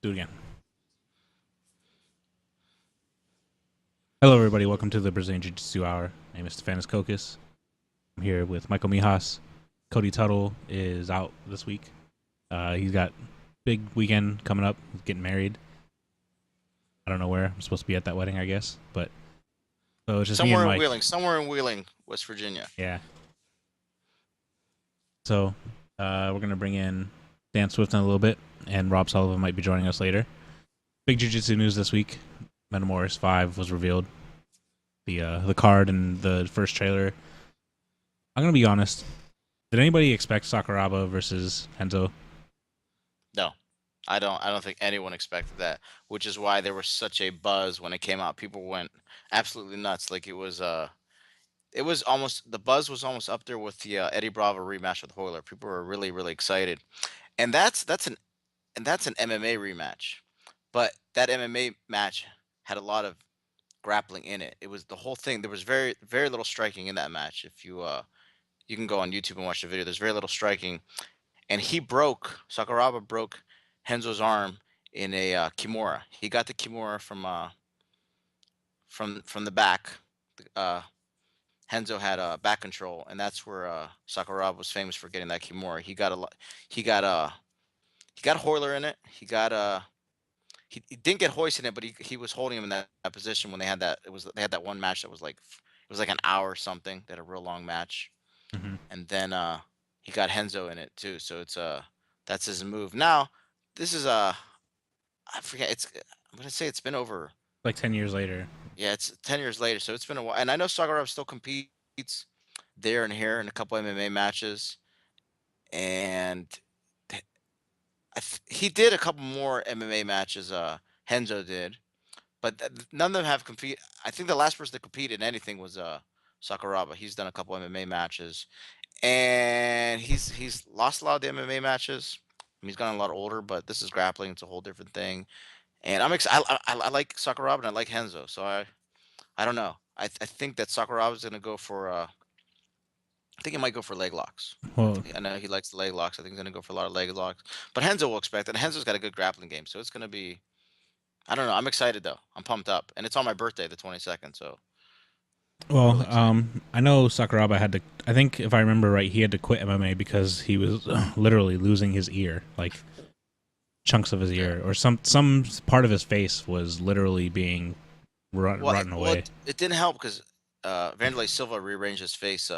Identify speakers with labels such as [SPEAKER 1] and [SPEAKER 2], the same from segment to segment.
[SPEAKER 1] Do it again. Hello, everybody. Welcome to the Brazilian Jiu-Jitsu Hour. My name is Stefanos Kokis. I'm here with Michael Mijas. Cody Tuttle is out this week. He's got big weekend coming up. He's getting married. I don't know where. I'm supposed to be at that wedding, I guess. But so it's just me and Mike.
[SPEAKER 2] Somewhere in Wheeling, West Virginia.
[SPEAKER 1] Yeah. So we're gonna bring in Dan Swift in a little bit, and Rob Sullivan might be joining us later. Big Jiu-Jitsu news this week. Metamoris 5 was revealed. The card and the first trailer. I'm gonna be honest. Did anybody expect Sakuraba versus Henzo?
[SPEAKER 2] No, I don't think anyone expected that, which is why there was such a buzz when it came out. People went absolutely nuts. Like it was almost the buzz was almost up there with the Eddie Bravo rematch with Hoyler. People were really excited, and that's an MMA rematch, but that MMA match had a lot of grappling in it. It was the whole thing. There was very little striking in that match. If you can go on YouTube and watch the video. There's very little striking, and Sakuraba broke Henzo's arm in a kimura. He got the kimura from the back. Uh, Henzo had back control, and that's where Sakuraba was famous for getting that kimura. He got a lot. He got he got Hoyler in it. He didn't get Hoist in it, but he was holding him in that position when they had that one match that was like it was like an hour or something. They had a real long match,
[SPEAKER 1] Mm-hmm.
[SPEAKER 2] and then he got Henzo in it too. So it's that's his move. Now this is I forget. I'm gonna say it's been over.
[SPEAKER 1] Like 10 years later.
[SPEAKER 2] Yeah, it's 10 years later, so it's been a while. And I know Sakurab still competes there and here in a couple MMA matches, and th- he did a couple more MMA matches. Henzo did, but none of them have compete. I think the last person to compete in anything was Sakuraba. He's done a couple MMA matches, and he's lost a lot of the MMA matches. I mean, he's gotten a lot older, but this is grappling. It's a whole different thing. And I'm excited. I like Sakuraba and I like Henzo. So I don't know. I think that Sakuraba is gonna go for. I think he might go for leg locks.
[SPEAKER 1] Well,
[SPEAKER 2] I know he likes the leg locks. I think he's gonna go for a lot of leg locks. But Henzo will expect it. And Henzo's got a good grappling game, so it's gonna be. I don't know. I'm excited though. I'm pumped up, and it's on my birthday, the 22nd. So I'm really excited.
[SPEAKER 1] I know Sakuraba had to. I think if I remember right, he had to quit MMA because he was literally losing his ear, like chunks of his
[SPEAKER 2] Yeah.
[SPEAKER 1] ear, or some part of his face was literally being rotten
[SPEAKER 2] Well,
[SPEAKER 1] away.
[SPEAKER 2] it didn't help because Vanderlei Silva rearranged his face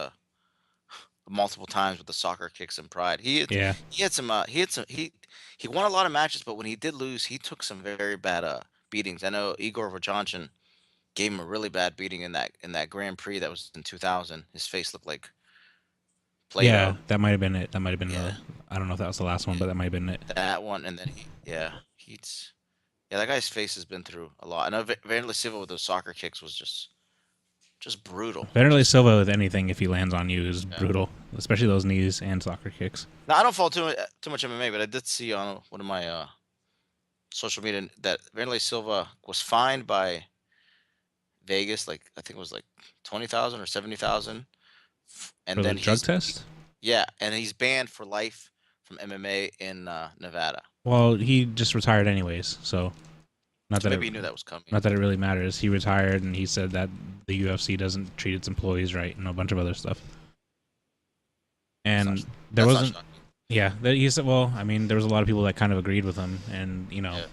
[SPEAKER 2] multiple times with the soccer kicks and pride.
[SPEAKER 1] Yeah,
[SPEAKER 2] He won a lot of matches, but when he did lose, he took some very bad beatings. I know Igor Vojonshin gave him a really bad beating in that Grand Prix that was in 2000. His face looked like
[SPEAKER 1] yeah,
[SPEAKER 2] Play-Doh.
[SPEAKER 1] that might have been it. That might have been
[SPEAKER 2] Yeah,
[SPEAKER 1] the. I don't know if that was the last one, but that might have been it.
[SPEAKER 2] that one, and then that guy's face has been through a lot. I know Vanderlei Silva with those soccer kicks was just brutal.
[SPEAKER 1] Vanderlei
[SPEAKER 2] Just
[SPEAKER 1] Silva with anything, if he lands on you, is
[SPEAKER 2] yeah.
[SPEAKER 1] brutal, especially those knees and soccer kicks.
[SPEAKER 2] Now I don't follow too much MMA, but I did see on one of my social media that Vanderlei Silva was fined by Vegas, like I think it was like 20,000 or 70,000,
[SPEAKER 1] For
[SPEAKER 2] and
[SPEAKER 1] the
[SPEAKER 2] then
[SPEAKER 1] drug test?
[SPEAKER 2] he's banned for life from MMA in Nevada.
[SPEAKER 1] Well, he just retired anyways, so not
[SPEAKER 2] So
[SPEAKER 1] that it
[SPEAKER 2] maybe he knew that was coming.
[SPEAKER 1] not that it really matters. He retired and he said that the UFC doesn't treat its employees right and a bunch of other stuff.
[SPEAKER 2] That's not
[SPEAKER 1] And there
[SPEAKER 2] that's not
[SPEAKER 1] wasn't,
[SPEAKER 2] shocking.
[SPEAKER 1] yeah, he said, well, I mean, there was a lot of people that kind of agreed with him, and
[SPEAKER 2] Yeah.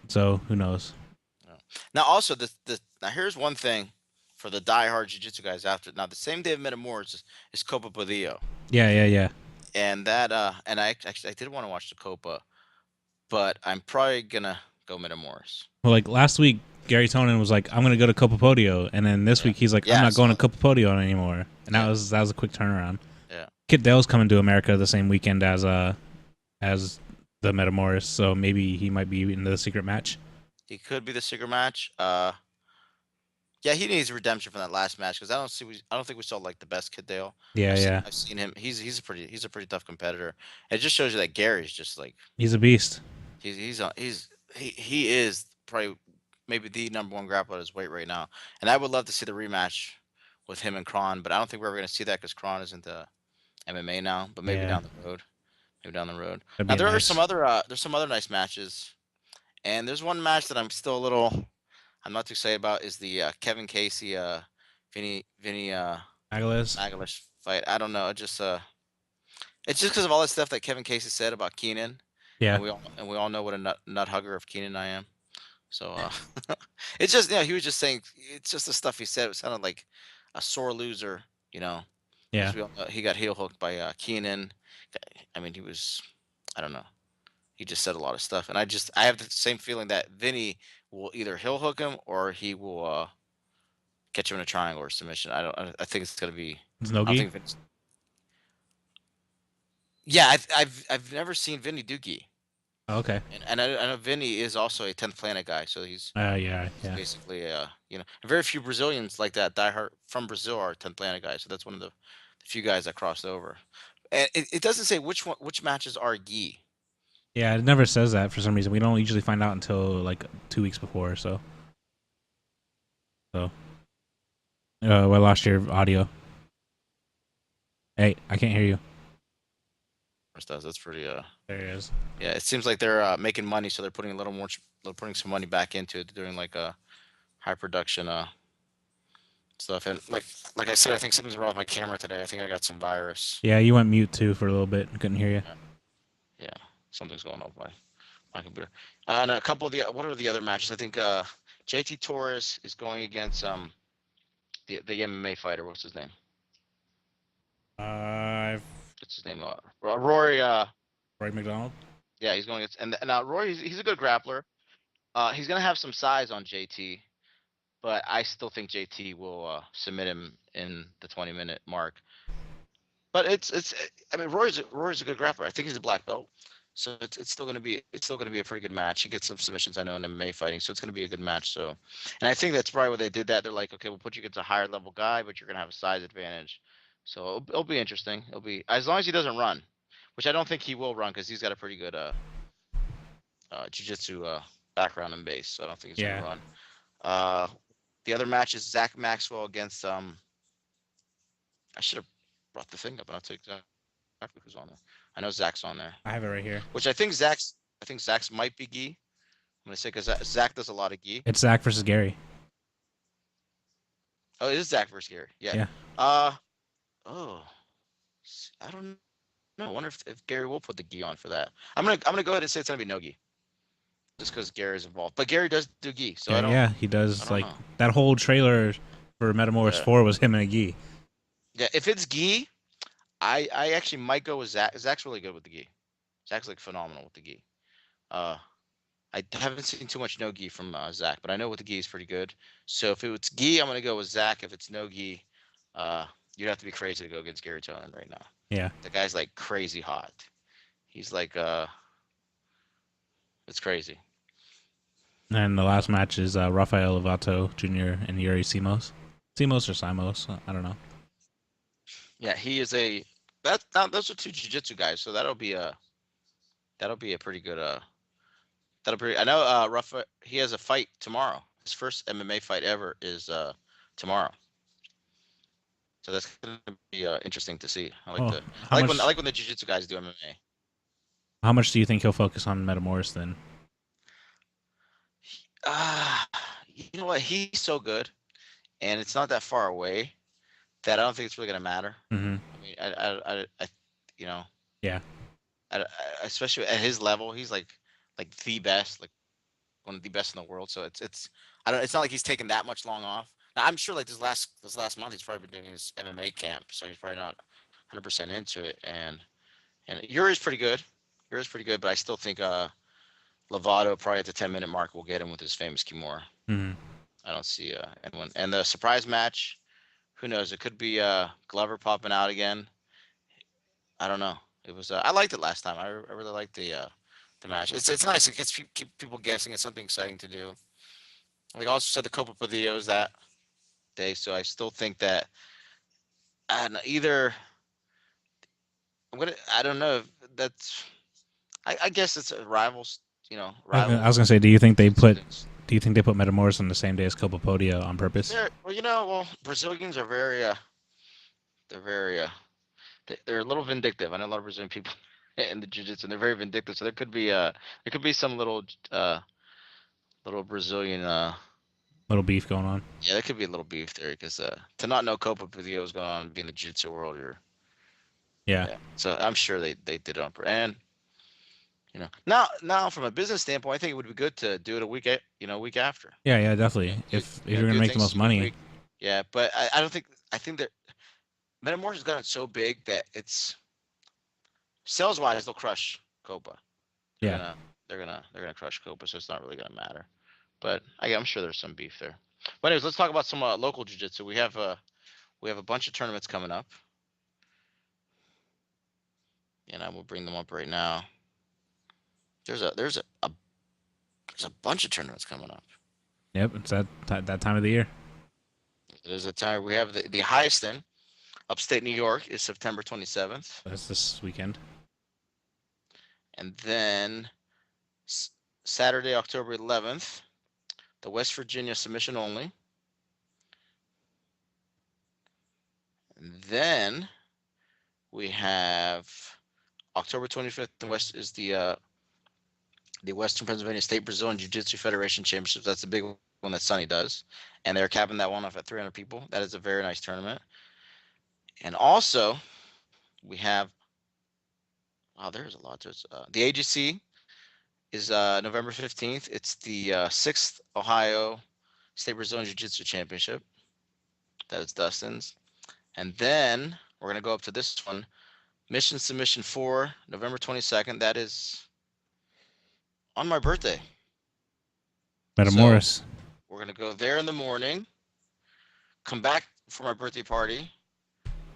[SPEAKER 1] so who knows?
[SPEAKER 2] Yeah. Now also now here's one thing for the diehard jiu-jitsu guys after. Now the same day of Metamoris is Copa Bodillo.
[SPEAKER 1] Yeah.
[SPEAKER 2] And and I did want to watch the Copa, but I'm probably gonna go Metamoris.
[SPEAKER 1] Well, like last week, Gary Tonin was like, I'm gonna go to Copa Podio, and then this
[SPEAKER 2] Yeah.
[SPEAKER 1] week he's like, I'm
[SPEAKER 2] Yeah, I
[SPEAKER 1] not going to
[SPEAKER 2] saw
[SPEAKER 1] Copa Podio anymore, and
[SPEAKER 2] yeah,
[SPEAKER 1] that was a quick turnaround.
[SPEAKER 2] yeah.
[SPEAKER 1] Kit Dale's coming to America the same weekend as the Metamoris, so maybe he might be in the secret match.
[SPEAKER 2] He could be the secret match. Yeah, he needs redemption from that last match because I don't think we saw like the best Kid Dale.
[SPEAKER 1] Yeah.
[SPEAKER 2] I've seen him. He's a pretty tough competitor. It just shows you that Gary's just like
[SPEAKER 1] He's a beast.
[SPEAKER 2] he is probably maybe the number one grappler at his weight right now. And I would love to see the rematch with him and Kron, but I don't think we're ever gonna see that because Kron isn't the MMA now. But maybe
[SPEAKER 1] Yeah,
[SPEAKER 2] down the road. Maybe down the road.
[SPEAKER 1] that'd
[SPEAKER 2] Now
[SPEAKER 1] be
[SPEAKER 2] there are
[SPEAKER 1] nice.
[SPEAKER 2] some other nice matches. And there's one match that I'm not too excited about is the Kevin Casey, Vinny
[SPEAKER 1] Aguilas.
[SPEAKER 2] Magalhaes fight. I don't know. It's just because of all that stuff that Kevin Casey said about Keenan,
[SPEAKER 1] Yeah.
[SPEAKER 2] and we all know what a nut hugger of Keenan I am. So it's just he was just saying it's just the stuff he said. It sounded like a sore loser, you know,
[SPEAKER 1] Yeah.
[SPEAKER 2] because we all know he got heel hooked by Keenan. I mean, he was I don't know. He just said a lot of stuff, and I have the same feeling that Vinny will either heel hook him or he will catch him in a triangle or submission. I think it's gonna be.
[SPEAKER 1] It's
[SPEAKER 2] I don't
[SPEAKER 1] Nogi.
[SPEAKER 2] think Vinny's. Yeah, I've never seen Vinny do gi,
[SPEAKER 1] Oh, okay.
[SPEAKER 2] and I know Vinny is also a 10th Planet guy, so
[SPEAKER 1] Yeah.
[SPEAKER 2] he's
[SPEAKER 1] Yeah.
[SPEAKER 2] basically very few Brazilians like that diehard from Brazil are 10th Planet guys. So that's one of the few guys that crossed over. And it doesn't say which matches are gi.
[SPEAKER 1] Yeah. It never says that for some reason. We don't usually find out until like 2 weeks before. So. I lost your audio. Hey, I can't hear you.
[SPEAKER 2] That's pretty
[SPEAKER 1] There it is.
[SPEAKER 2] yeah. It seems like they're making money, so they're putting a little more, they're putting some money back into it, doing like a high production stuff. And like I said, I think something's wrong with my camera today. I think I got some virus.
[SPEAKER 1] Yeah, you went mute too for a little bit. Couldn't hear you.
[SPEAKER 2] Yeah, yeah, something's going on with my computer. And a couple of what are the other matches? I think JT Torres is going against the MMA fighter. What's his name?
[SPEAKER 1] Uh,
[SPEAKER 2] What's his name? Rory.
[SPEAKER 1] Roy McDonald.
[SPEAKER 2] Yeah, he's going against and now Rory. He's a good grappler. He's gonna have some size on JT, but I still think JT will submit him in the 20-minute mark. But I mean Rory's a good grappler. I think he's a black belt. So it's still gonna be a pretty good match. He gets some submissions I know in MMA fighting, so it's gonna be a good match. So, and I think that's probably why they did that. They're like, okay, we'll put you against a higher level guy, but you're gonna have a size advantage. So it'll be interesting. It'll be as long as he doesn't run, which I don't think he will run because he's got a pretty good jiu-jitsu background and base. So I don't think he's
[SPEAKER 1] Yeah.
[SPEAKER 2] gonna run. Uh, the other match is Zach Maxwell against I should have brought the thing up and I'll take exactly who's on there. I know Zach's on there,
[SPEAKER 1] I have it right here.
[SPEAKER 2] which I think Zach's might be gi. I'm gonna say because Zach does a lot of gi.
[SPEAKER 1] It's Zach versus Gary.
[SPEAKER 2] Oh, it is Zach versus Gary. Yeah.
[SPEAKER 1] Yeah.
[SPEAKER 2] Uh oh, I don't know. I wonder if Gary will put the gi on for that. I'm gonna go ahead and say it's gonna be no gi, just because Gary's involved. But Gary does do gi, so
[SPEAKER 1] Yeah, yeah, he
[SPEAKER 2] I
[SPEAKER 1] does.
[SPEAKER 2] don't
[SPEAKER 1] Like
[SPEAKER 2] know.
[SPEAKER 1] that whole trailer for Metamoris
[SPEAKER 2] Yeah.
[SPEAKER 1] 4 was him and a gi.
[SPEAKER 2] Yeah. If it's gi, I actually might go with Zach. Zach's really good with the gi. Zach's like phenomenal with the gi. Uh, I haven't seen too much no gi from Zach, but I know with the gi is pretty good. So if it's gi, I'm gonna go with Zach. If it's no gi, uh, you'd have to be crazy to go against Gary Tonin right now.
[SPEAKER 1] Yeah.
[SPEAKER 2] The guy's like crazy hot. He's like it's crazy.
[SPEAKER 1] And the last match is Rafael Lovato Jr. and Yuri Simos. Simos or Simos? I don't know.
[SPEAKER 2] Yeah, he is a those are two jiu-jitsu guys, so that'll be a pretty good I know Rafa he has a fight tomorrow. His first MMA fight ever is tomorrow. So that's gonna be interesting to see.
[SPEAKER 1] Oh, how
[SPEAKER 2] I
[SPEAKER 1] much?
[SPEAKER 2] like when the jiu-jitsu guys do MMA.
[SPEAKER 1] How much do you think he'll focus on Metamoris then?
[SPEAKER 2] Ah, you know what? He's so good, and it's not that far away that I don't think it's really gonna matter.
[SPEAKER 1] Mm-hmm.
[SPEAKER 2] I mean, you know,
[SPEAKER 1] Yeah.
[SPEAKER 2] especially at his level, he's like the best, like one of the best in the world. So I don't. It's not like he's taken that much long off. Now, I'm sure like this last month he's probably been doing his MMA camp, so he's probably not 100% into it. And Yuri's pretty good. Yuri's pretty good, but I still think Lovato probably at the 10-minute mark will get him with his famous Kimura.
[SPEAKER 1] Mm-hmm.
[SPEAKER 2] I don't see anyone. And the surprise match, who knows? It could be Glover popping out again. I don't know. It was I liked it last time. I really liked the match. It's nice. It gets keep people guessing. It's something exciting to do. Like I also said the Copa Padillos that day, so I still think that either I don't know if that's I guess it's a rivals,
[SPEAKER 1] I
[SPEAKER 2] rivals.
[SPEAKER 1] was gonna say, do you think they put
[SPEAKER 2] Things.
[SPEAKER 1] Metamoris on the same day as Copa Podio on purpose?
[SPEAKER 2] Well, Brazilians are very they're very they're a little vindictive. I know a lot of Brazilian people in the jiu-jitsu, and they're very vindictive. So there could be some little little Brazilian.
[SPEAKER 1] Little beef going on.
[SPEAKER 2] Yeah, there could be a little beef there because to not know Copa videos going on being the jiu-jitsu world,
[SPEAKER 1] Yeah.
[SPEAKER 2] yeah. So I'm sure they did it on and now from a business standpoint, I think it would be good to do it a week after.
[SPEAKER 1] Yeah, yeah, definitely. If you're gonna
[SPEAKER 2] Do
[SPEAKER 1] make the
[SPEAKER 2] things
[SPEAKER 1] most
[SPEAKER 2] the same
[SPEAKER 1] money,
[SPEAKER 2] week. Yeah, but I don't think I think that Metamoris has gotten so big that it's sales wise they'll crush Copa. They're
[SPEAKER 1] yeah.
[SPEAKER 2] gonna they're gonna crush Copa, so it's not really gonna matter. But I'm sure there's some beef there. But anyways, let's talk about some local jiu-jitsu. We have a bunch of tournaments coming up, and I will bring them up right now. There's a bunch of tournaments coming up.
[SPEAKER 1] Yep, it's that time of the year.
[SPEAKER 2] There's a time we have the highest in upstate New York is September 27th,
[SPEAKER 1] That's this weekend.
[SPEAKER 2] and then Saturday, October 11th, the West Virginia submission only. And then we have October 25th. The West is the Western Pennsylvania State Brazilian Jiu-Jitsu Federation Championships. That's the big one that Sonny does, and they're capping that one off at 300 people. That is a very nice tournament. And also, we have there's a lot. There's the AGC is November 15th. It's the 6th Ohio State Brazilian Jiu-Jitsu Championship. That is Dustin's. And then we're going to go up to this one, Mission Submission 4, November 22nd. That is on my birthday.
[SPEAKER 1] Metamoris.
[SPEAKER 2] So we're going to go there in the morning, come back for my birthday party,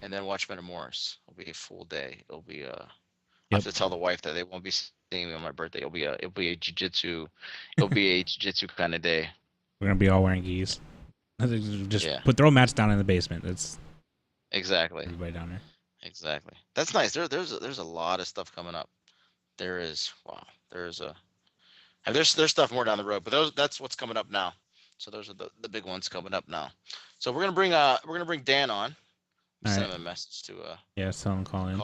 [SPEAKER 2] and then watch Metamoris. It'll be a full day. It'll be I have to tell the wife that they won't be seeing me on my birthday. It'll be a jiu-jitsu kind of day.
[SPEAKER 1] We're gonna be all wearing gis. Just throw mats down in the basement. It's
[SPEAKER 2] exactly
[SPEAKER 1] everybody down there.
[SPEAKER 2] Exactly. That's nice. There's a lot of stuff coming up. There's stuff more down the road, but that's what's coming up now. So those are the big ones coming up now. So we're gonna bring Dan on. Send him a message to
[SPEAKER 1] tell him call in.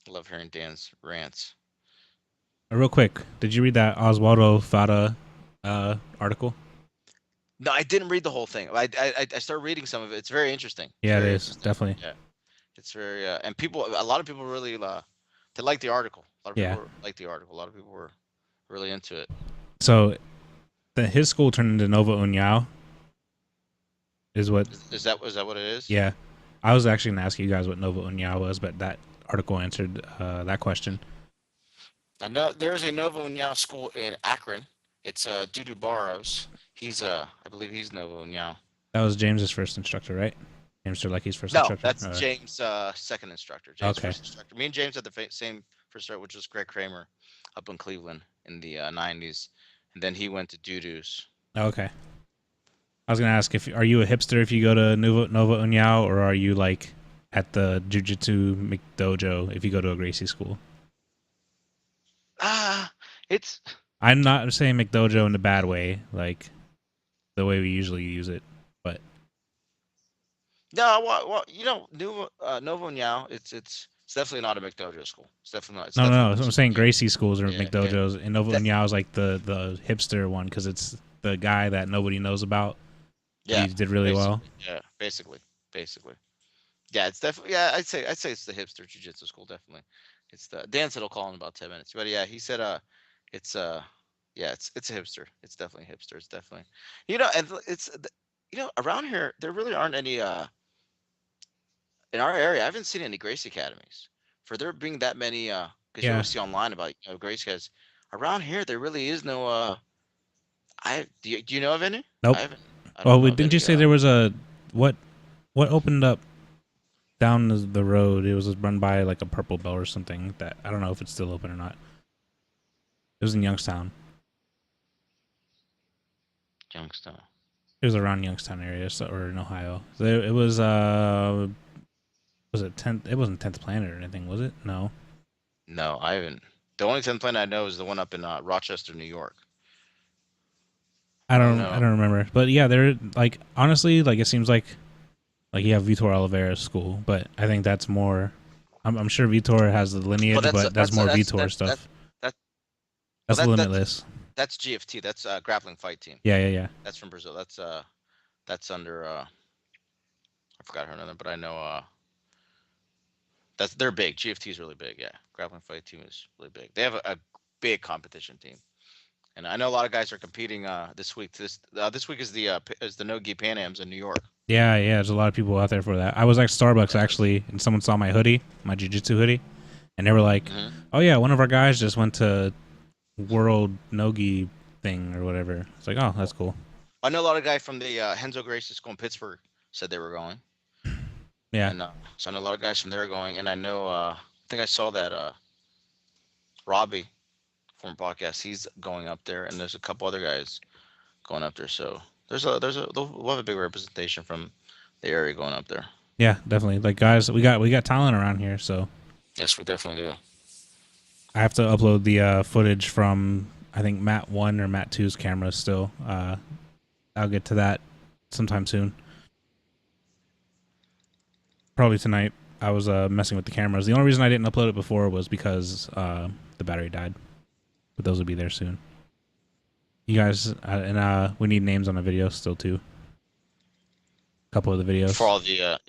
[SPEAKER 2] I love hearing Dan's rants.
[SPEAKER 1] Real quick, did you read that Oswaldo Fada article?
[SPEAKER 2] No, I didn't read the whole thing. I started reading some of it. It's very interesting.
[SPEAKER 1] Yeah, it is definitely.
[SPEAKER 2] Yeah, it's very and a lot of people really they like the article. A lot of people like the article. A lot of people were really into it.
[SPEAKER 1] So, his school turned into Nova União. Is that
[SPEAKER 2] what it is?
[SPEAKER 1] Yeah, I was actually gonna ask you guys what Nova União was, but that article answered that question.
[SPEAKER 2] I know there's a Nova União school in Akron. It's Dudu Barros. I believe he's Nova União.
[SPEAKER 1] That was James's first instructor, right? James Terlecki's first instructor?
[SPEAKER 2] No, that's James' second instructor. James' first instructor. Me and James had the same first start, which was Greg Kramer up in Cleveland in the 90s. And then he went to Dudu's.
[SPEAKER 1] Okay. I was going to ask, are you a hipster if you go to Nova União, or are you like at the Jiu-Jitsu McDojo if you go to a Gracie school? I'm not saying McDojo in a bad way, like the way we usually use it, but
[SPEAKER 2] no, well, Nova União, it's definitely not a McDojo school. It's definitely not.
[SPEAKER 1] No. I'm saying Gracie schools are McDojos, and Nova União is like the hipster one because it's the guy that nobody knows about.
[SPEAKER 2] Yeah,
[SPEAKER 1] he did really well.
[SPEAKER 2] Yeah, basically. Yeah, it's definitely. Yeah, I'd say it's the hipster jiu-jitsu school. Definitely, it's the Dan said he'll call in about 10 minutes. But yeah, he said it's a hipster. It's definitely a hipster. It's definitely, and it's around here there really aren't any in our area. I haven't seen any Gracie academies for there being that many because you always see online about Gracie guys. Around here there really is no do you know of any?
[SPEAKER 1] Nope. Didn't you say there was a what opened up down the road? It was run by like a purple belt or something that I don't know if it's still open or not. It was in Youngstown. It was around Youngstown area, or in Ohio. So it was it 10th? It wasn't 10th Planet or anything, was it? No.
[SPEAKER 2] No, I haven't. The only 10th Planet I know is the one up in Rochester, New York.
[SPEAKER 1] I don't remember, but yeah, they're like honestly, like it seems like you have Vitor Oliveira's school, but I think that's more. I'm sure Vitor has the lineage, but that's more Vitor stuff. That's Limitless.
[SPEAKER 2] That's GFT. That's grappling fight team.
[SPEAKER 1] Yeah, yeah, yeah.
[SPEAKER 2] That's from Brazil. That's under I forgot her name, but I know they're big. GFT is really big. Yeah, grappling fight team is really big. They have a big competition team, and I know a lot of guys are competing this week. This week is the No-Gi Pan Ams in New York.
[SPEAKER 1] Yeah, yeah. There's a lot of people out there for that. I was at Starbucks
[SPEAKER 2] Yeah.
[SPEAKER 1] actually, and someone saw my hoodie, my jiu-jitsu hoodie, and they were like, "Oh yeah, one of our guys just went to World Nogi thing or whatever." It's like, "Oh, that's cool."
[SPEAKER 2] I know a lot of guys from the Henzo Gracie School in Pittsburgh said they were going,
[SPEAKER 1] Yeah,
[SPEAKER 2] and so I know a lot of guys from there are going, and I know I think I saw that Robbie from podcast, he's going up there, and there's a couple other guys going up there. So we'll have a big representation from the area going up there.
[SPEAKER 1] yeah, definitely. Like guys, we got talent around here, so
[SPEAKER 2] Yes, we definitely do.
[SPEAKER 1] I have to upload the footage from I think Matt 1 or Matt 2's cameras still. I'll get to that sometime soon. Probably tonight. I was messing with the cameras. The only reason I didn't upload it before was because the battery died. But those will be there soon. You guys, and we need names on the video still too. A couple of the videos.
[SPEAKER 2] For all the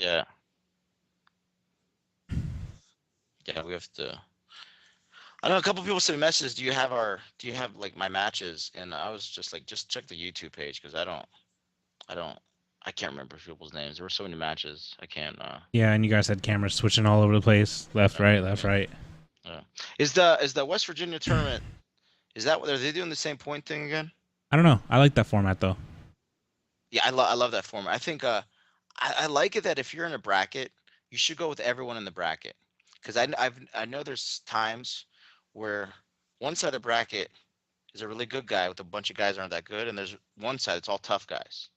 [SPEAKER 2] yeah, we have to. I know a couple people sent messages. Do you have like my matches? And I was just like, just check the YouTube page because I can't remember people's names. There were so many matches. I can't.
[SPEAKER 1] Yeah, and you guys had cameras switching all over the place, left, right, left, right.
[SPEAKER 2] Yeah. Is the West Virginia tournament? Is that what are they doing the same point thing again?
[SPEAKER 1] I don't know. I like that format though.
[SPEAKER 2] Yeah, I love that format. I think I like it that if you're in a bracket, you should go with everyone in the bracket. Because I know there's times where one side of the bracket is a really good guy with a bunch of guys that aren't that good, and there's one side it's all tough guys.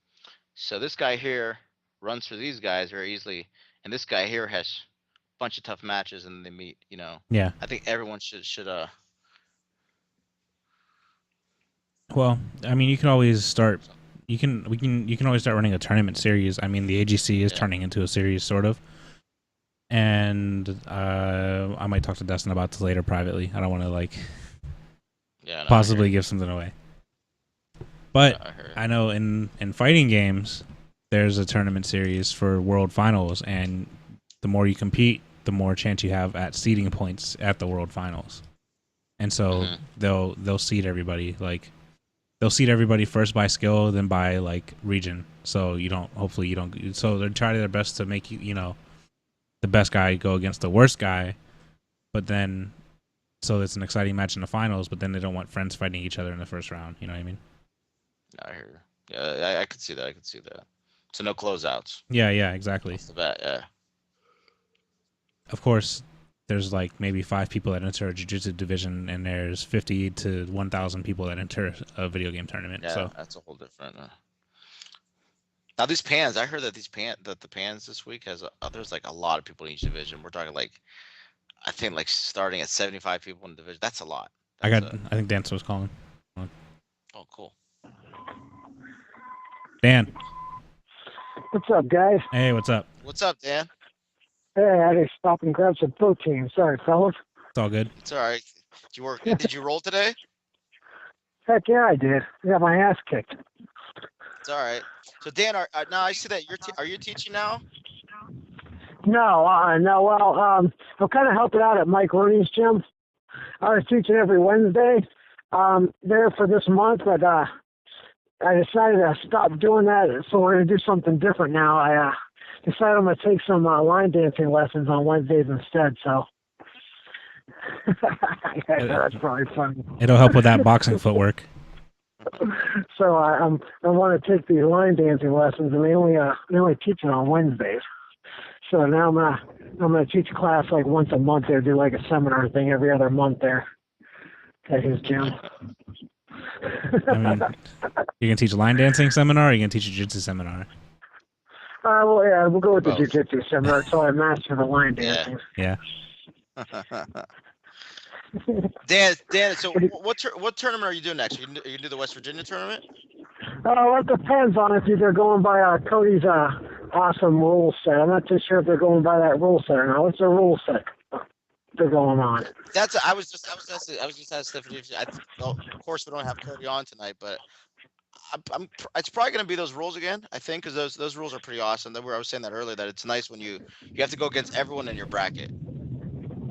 [SPEAKER 2] So this guy here runs for these guys very easily, and this guy here has a bunch of tough matches, and they meet.
[SPEAKER 1] Yeah.
[SPEAKER 2] I think everyone should.
[SPEAKER 1] Well, I mean, you can always start. You can always start running a tournament series. I mean, the AGC is turning into a series, sort of. And I might talk to Dustin about this later privately. I don't want to possibly give something away. But I know in fighting games, there's a tournament series for world finals, and the more you compete, the more chance you have at seeding points at the world finals. And so they'll seed everybody. Like they'll seed everybody first by skill, then by like region. So hopefully you don't. So they're trying their best to make the best guy go against the worst guy, but then so it's an exciting match in the finals. But then they don't want friends fighting each other in the first round. You know what I mean?
[SPEAKER 2] I hear you. Yeah, I could see that. So no closeouts.
[SPEAKER 1] Yeah, exactly.
[SPEAKER 2] Off the bat, yeah.
[SPEAKER 1] Of course, there's like maybe 5 people that enter a jiu-jitsu division, and there's 50 to 1,000 people that enter a video game tournament.
[SPEAKER 2] Yeah,
[SPEAKER 1] so
[SPEAKER 2] that's a whole different. Now these pans, I heard that the pans this week there's like a lot of people in each division. We're talking like, I think like starting at 75 people in the division. That's a lot.
[SPEAKER 1] I think Dan was calling.
[SPEAKER 2] Oh, cool.
[SPEAKER 1] Dan.
[SPEAKER 3] What's up, guys?
[SPEAKER 1] Hey, what's up?
[SPEAKER 2] What's up, Dan?
[SPEAKER 3] Hey, I had to stop and grab some protein. Sorry, fellas.
[SPEAKER 1] It's all good.
[SPEAKER 2] It's all right. Did you roll today?
[SPEAKER 3] Heck yeah, I did. I got my ass kicked.
[SPEAKER 2] It's all right. So Dan, now I see that are you teaching now?
[SPEAKER 3] No. Well, I'm kind of helping out at Mike Rooney's gym. I was teaching every Wednesday there for this month, but I decided to stop doing that, so we're going to do something different now. I decided I'm going to take some line dancing lessons on Wednesdays instead, so that's probably funny.
[SPEAKER 1] It'll help with that boxing footwork.
[SPEAKER 3] So I want to take these line dancing lessons, and they only teach it on Wednesdays. So now I'm gonna teach a class like once a month. They do like a seminar thing every other month there at his gym.
[SPEAKER 1] I mean, you can teach a line dancing seminar, or you can teach a jiu-jitsu seminar.
[SPEAKER 3] Well, yeah, we'll go with the jiu-jitsu seminar so I master the line dancing.
[SPEAKER 1] Yeah.
[SPEAKER 2] Dan, so what tournament are you doing next? You can do the West Virginia tournament?
[SPEAKER 3] Well, it depends on if they're going by Cody's awesome rule set. I'm not too sure if they're going by that rule set or not. What's their rule set? they're going on.
[SPEAKER 2] I was just asking Stephanie. Well, of course, we don't have Cody on tonight, but it's probably going to be those rules again. I think because those rules are pretty awesome. I was saying that earlier that it's nice when you have to go against everyone in your bracket.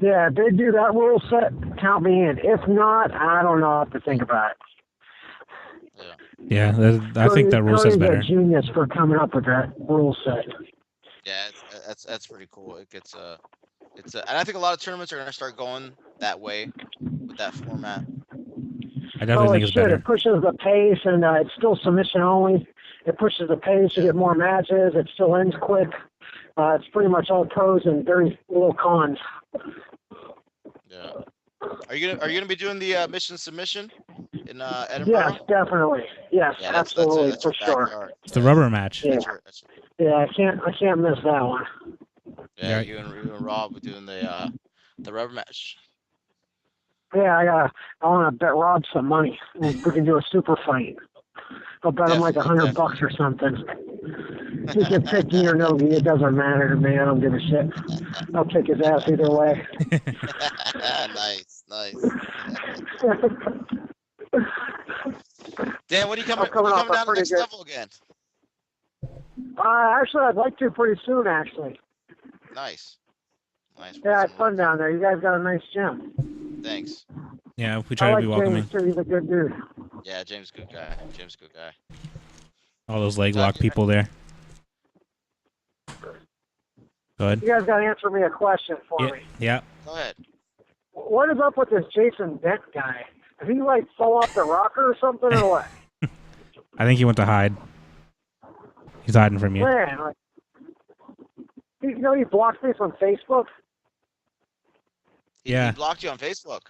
[SPEAKER 3] Yeah, if they do that rule set, count me in. If not, I don't know what to think about it.
[SPEAKER 1] Yeah, I think that rule set's better.
[SPEAKER 3] Cody's a genius for coming up with that rule set.
[SPEAKER 2] Yeah, that's pretty cool. It gets and I think a lot of tournaments are going to start going that way with that format.
[SPEAKER 1] I definitely think it's better.
[SPEAKER 3] It pushes the pace, and it's still submission only. It pushes the pace to get more matches. It still ends quick. It's pretty much all pros and very little cons.
[SPEAKER 2] Yeah. Are you gonna be doing the mission submission in Edinburgh?
[SPEAKER 3] Yes, definitely. Yes,
[SPEAKER 2] yeah,
[SPEAKER 3] absolutely,
[SPEAKER 2] that's
[SPEAKER 3] for sure.
[SPEAKER 1] It's the rubber match.
[SPEAKER 3] Yeah. I can't miss that one.
[SPEAKER 2] Yeah, you and Rob are doing the rubber match.
[SPEAKER 3] Yeah, I want to bet Rob some money. We can do a super fight. I'll bet him like $100 or something. He can pick me or no me. It doesn't matter to me. I don't give a shit. I'll kick his ass either way.
[SPEAKER 2] Nice. Dan, when are you coming down to the next level again?
[SPEAKER 3] Actually, I'd like to pretty soon, actually.
[SPEAKER 2] Nice.
[SPEAKER 3] Yeah, it's fun down there. You guys got a nice gym.
[SPEAKER 2] Thanks.
[SPEAKER 1] Yeah, we try to be welcoming.
[SPEAKER 3] James, he's a good dude.
[SPEAKER 2] Yeah, James, good guy.
[SPEAKER 1] All those leg lock people there. Go ahead.
[SPEAKER 3] You guys got to answer me a question for me.
[SPEAKER 1] Yeah.
[SPEAKER 2] Go ahead.
[SPEAKER 3] What is up with this Jason Dent guy? Did he like fall off the rocker or something, or what?
[SPEAKER 1] I think he went to hide. He's hiding from you.
[SPEAKER 3] Man, like, he blocked me from Facebook.
[SPEAKER 2] He blocked you on Facebook.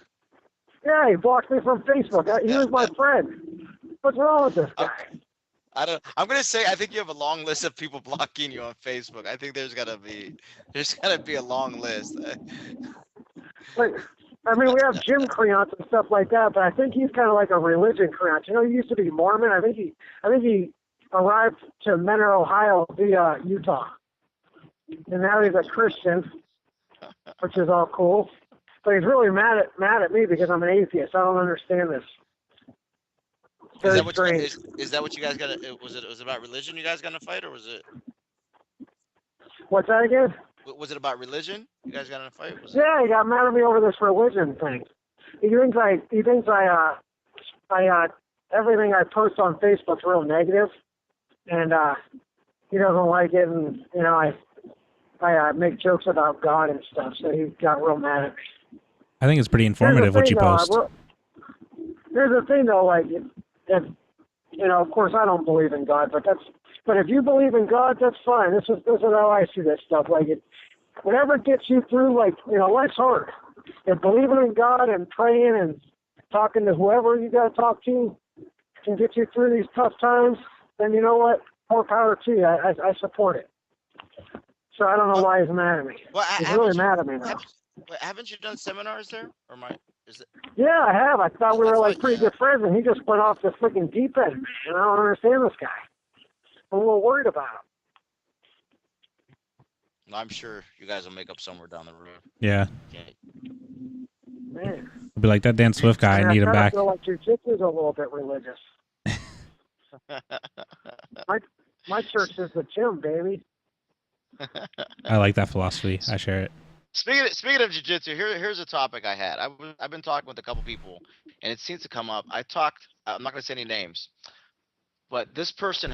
[SPEAKER 3] Yeah, he blocked me from Facebook. He was my friend. What's wrong with this guy?
[SPEAKER 2] I'm gonna say I think you have a long list of people blocking you on Facebook. I think there's gotta be a long list.
[SPEAKER 3] Like, I mean, we have gym creants and stuff like that, but I think he's kind of like a religion creant. You know, he used to be Mormon. I think he arrived to Menor, Ohio via Utah, and now he's a Christian, which is all cool. But he's really mad at me because I'm an atheist. I don't understand this.
[SPEAKER 2] Is that what you guys got? Was it about religion? You guys got in a fight, or was it?
[SPEAKER 3] What's that again?
[SPEAKER 2] Was it about religion? You guys got in a fight?
[SPEAKER 3] Yeah, he got mad at me over this religion thing. He thinks everything I post on Facebook's real negative, and he doesn't like it. And I make jokes about God and stuff, so he got real mad at me.
[SPEAKER 1] I think it's pretty informative what you post.
[SPEAKER 3] Here's the thing, though, like, if of course I don't believe in God, but if you believe in God, that's fine. This is how I see this stuff. Like, whatever gets you through, like, life's hard. If believing in God and praying and talking to whoever you got to talk to can get you through these tough times, then you know what? More power to you. I support it. So I don't know why he's mad at me.
[SPEAKER 2] Well,
[SPEAKER 3] he's really mad at me now.
[SPEAKER 2] Haven't you done seminars there? Or
[SPEAKER 3] Yeah, I have. I thought we were like pretty good friends, and he just went off the freaking deep end, man. And I don't understand this guy. I'm a little worried about him.
[SPEAKER 2] I'm sure you guys will make up somewhere down the road.
[SPEAKER 1] Yeah.
[SPEAKER 3] Man.
[SPEAKER 1] I'll be like, that Dan Swift guy, I need him back.
[SPEAKER 3] I feel like Jiu-jitsu is a little bit religious. My church is the gym, baby.
[SPEAKER 2] I
[SPEAKER 1] like that philosophy. I share it.
[SPEAKER 2] Speaking of jiu-jitsu, here's a topic I had. I've been talking with a couple people, and it seems to come up. I'm not going to say any names, but this person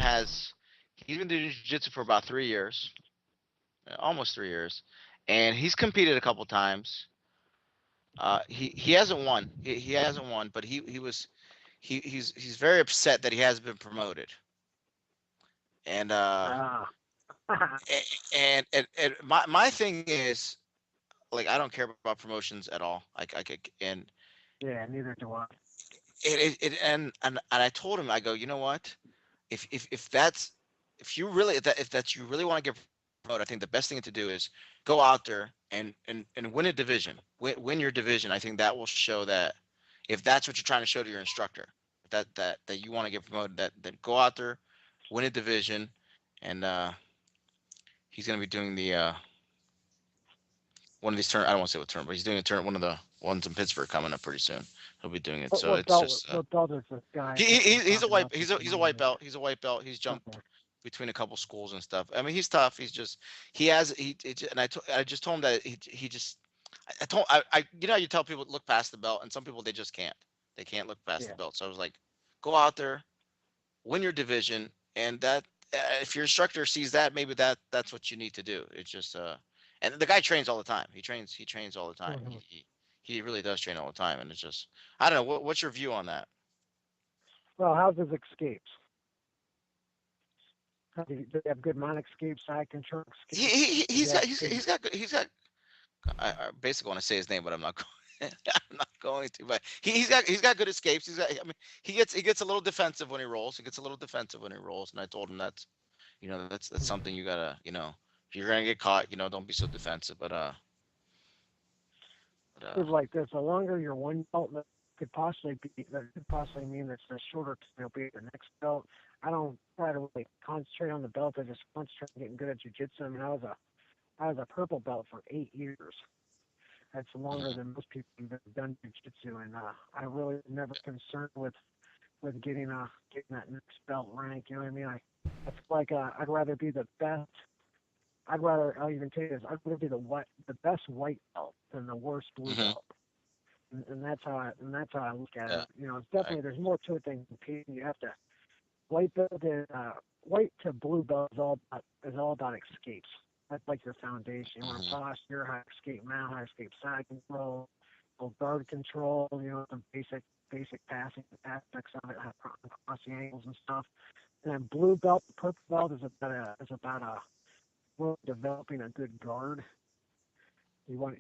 [SPEAKER 2] he's been doing jiu-jitsu for about 3 years, almost 3 years, and he's competed a couple times. He hasn't won. He hasn't won, but he's very upset that he hasn't been promoted. And and my thing is, like, I don't care about promotions at all.
[SPEAKER 3] Yeah, neither do I.
[SPEAKER 2] And I told him, I go, you know what? If you really want to get promoted, I think the best thing to do is go out there and win a division. Win your division. I think that will show that if that's what you're trying to show to your instructor, that you want to get promoted, then go out there, win a division, and he's going to be doing the one of these turn. I don't want to say what turn, but he's doing a turn. One of the ones in Pittsburgh coming up pretty soon. He'll be doing it. So
[SPEAKER 3] What
[SPEAKER 2] it's
[SPEAKER 3] belt?
[SPEAKER 2] just
[SPEAKER 3] What belt is this guy?
[SPEAKER 2] he's a
[SPEAKER 3] Talking
[SPEAKER 2] white
[SPEAKER 3] about
[SPEAKER 2] he's a white belt. He's a white belt. He's jumped
[SPEAKER 3] Okay.
[SPEAKER 2] between a couple schools and stuff. I mean, he's tough. He's just he has and I just told him that he just I told I you know how you tell people to look past the belt, and some people they just can't. They can't look past the
[SPEAKER 3] Yeah.
[SPEAKER 2] belt. So I was like, go out there, win your division, and that if your instructor sees that, maybe that's what you need to do. It's just and the guy trains all the time. He trains all the time.
[SPEAKER 3] Mm-hmm.
[SPEAKER 2] He really does train all the time, and it's just I don't know. What's your view on that?
[SPEAKER 3] Well, how's his escapes? Do they have good mount escapes, side control
[SPEAKER 2] He,
[SPEAKER 3] escapes?
[SPEAKER 2] he
[SPEAKER 3] Does he
[SPEAKER 2] he's
[SPEAKER 3] have
[SPEAKER 2] got he's got I basically want to say his name, but I'm not going. I'm not going to. But he's got good escapes. He's got. I mean, he gets a little defensive when he rolls. He gets a little defensive when he rolls, and I told him that's that's something you gotta if you're gonna get caught, don't be so defensive. But
[SPEAKER 3] like this? The longer your one belt, that could possibly mean that the shorter you'll be at the next belt. I don't try to really concentrate on the belt. I just concentrate on getting good at jiu-jitsu. I mean, I was a purple belt for 8 years. That's longer
[SPEAKER 2] mhm,
[SPEAKER 3] than most people have done jiu-jitsu, and I really was never concerned with getting that next belt rank. You know what I mean? I feel like I'd rather be the best. I'll even tell you this. I'd rather be the best white belt than the worst blue
[SPEAKER 2] mhm,
[SPEAKER 3] belt. And that's how I look at
[SPEAKER 2] yeah,
[SPEAKER 3] it. It's
[SPEAKER 2] I,
[SPEAKER 3] definitely there's more to it than competing. You have to white belt to white to blue belt is all about escapes. That's like your foundation. You want to
[SPEAKER 2] mhm,
[SPEAKER 3] posture, how to escape mount, how to escape side control, guard control. Some basic passing aspects of it, how to cross the angles and stuff. And then blue belt, purple belt is about really developing a good guard. You want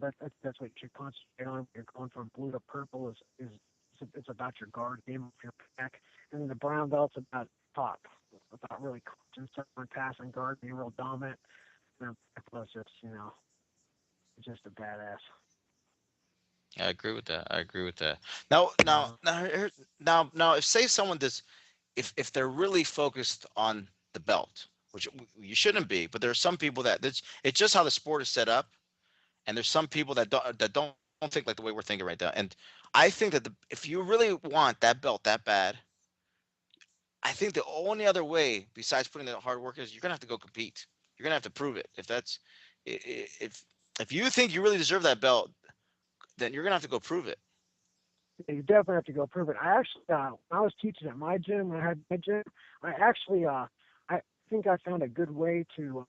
[SPEAKER 3] that's what you should concentrate on. You're going from blue to purple is it's about your guard game of your pack, and then the brown belt's about top, about really concentrating passing guard, being real dominant. And plus, it's just a badass.
[SPEAKER 2] I agree with that. I agree with that. Now, now,
[SPEAKER 3] Uh,
[SPEAKER 2] now, now, if say someone does, if they're really focused on the belt, which you shouldn't be, but there are some people that it's just how the sport is set up, and there's some people that don't think like the way we're thinking right now. And I think that if you really want that belt that bad, I think the only other way besides putting the hard work is you're gonna have to go compete. You're gonna have to prove it. If that's if you think you really deserve that belt, then you're gonna have to go prove it.
[SPEAKER 3] you definitely have to go prove it. I actually, when I was teaching at my gym, when I had my gym, I actually, I think I found a good way to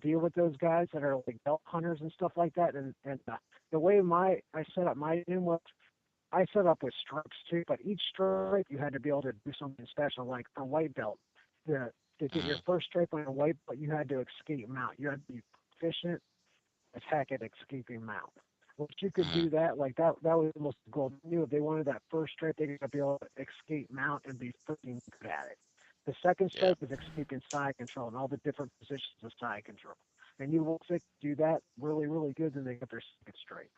[SPEAKER 3] deal with those guys that are like belt hunters and stuff like that. And the way I set up my gym was I set up with stripes too, but each stripe you had to be able to do something special. Like for white belt, to to get your
[SPEAKER 2] Hmm.
[SPEAKER 3] first stripe on a white belt, you had to escape mount. You had to be proficient as heck at escaping mount. Once you could
[SPEAKER 2] Hmm.
[SPEAKER 3] do that, like that was almost the goal. They knew if they wanted that first stripe, they got to be able to escape mount and be freaking good at it. The second
[SPEAKER 2] Yeah.
[SPEAKER 3] stripe is escaping side control and all the different positions of side control. And you will do that really, really good, then they get their second stripe.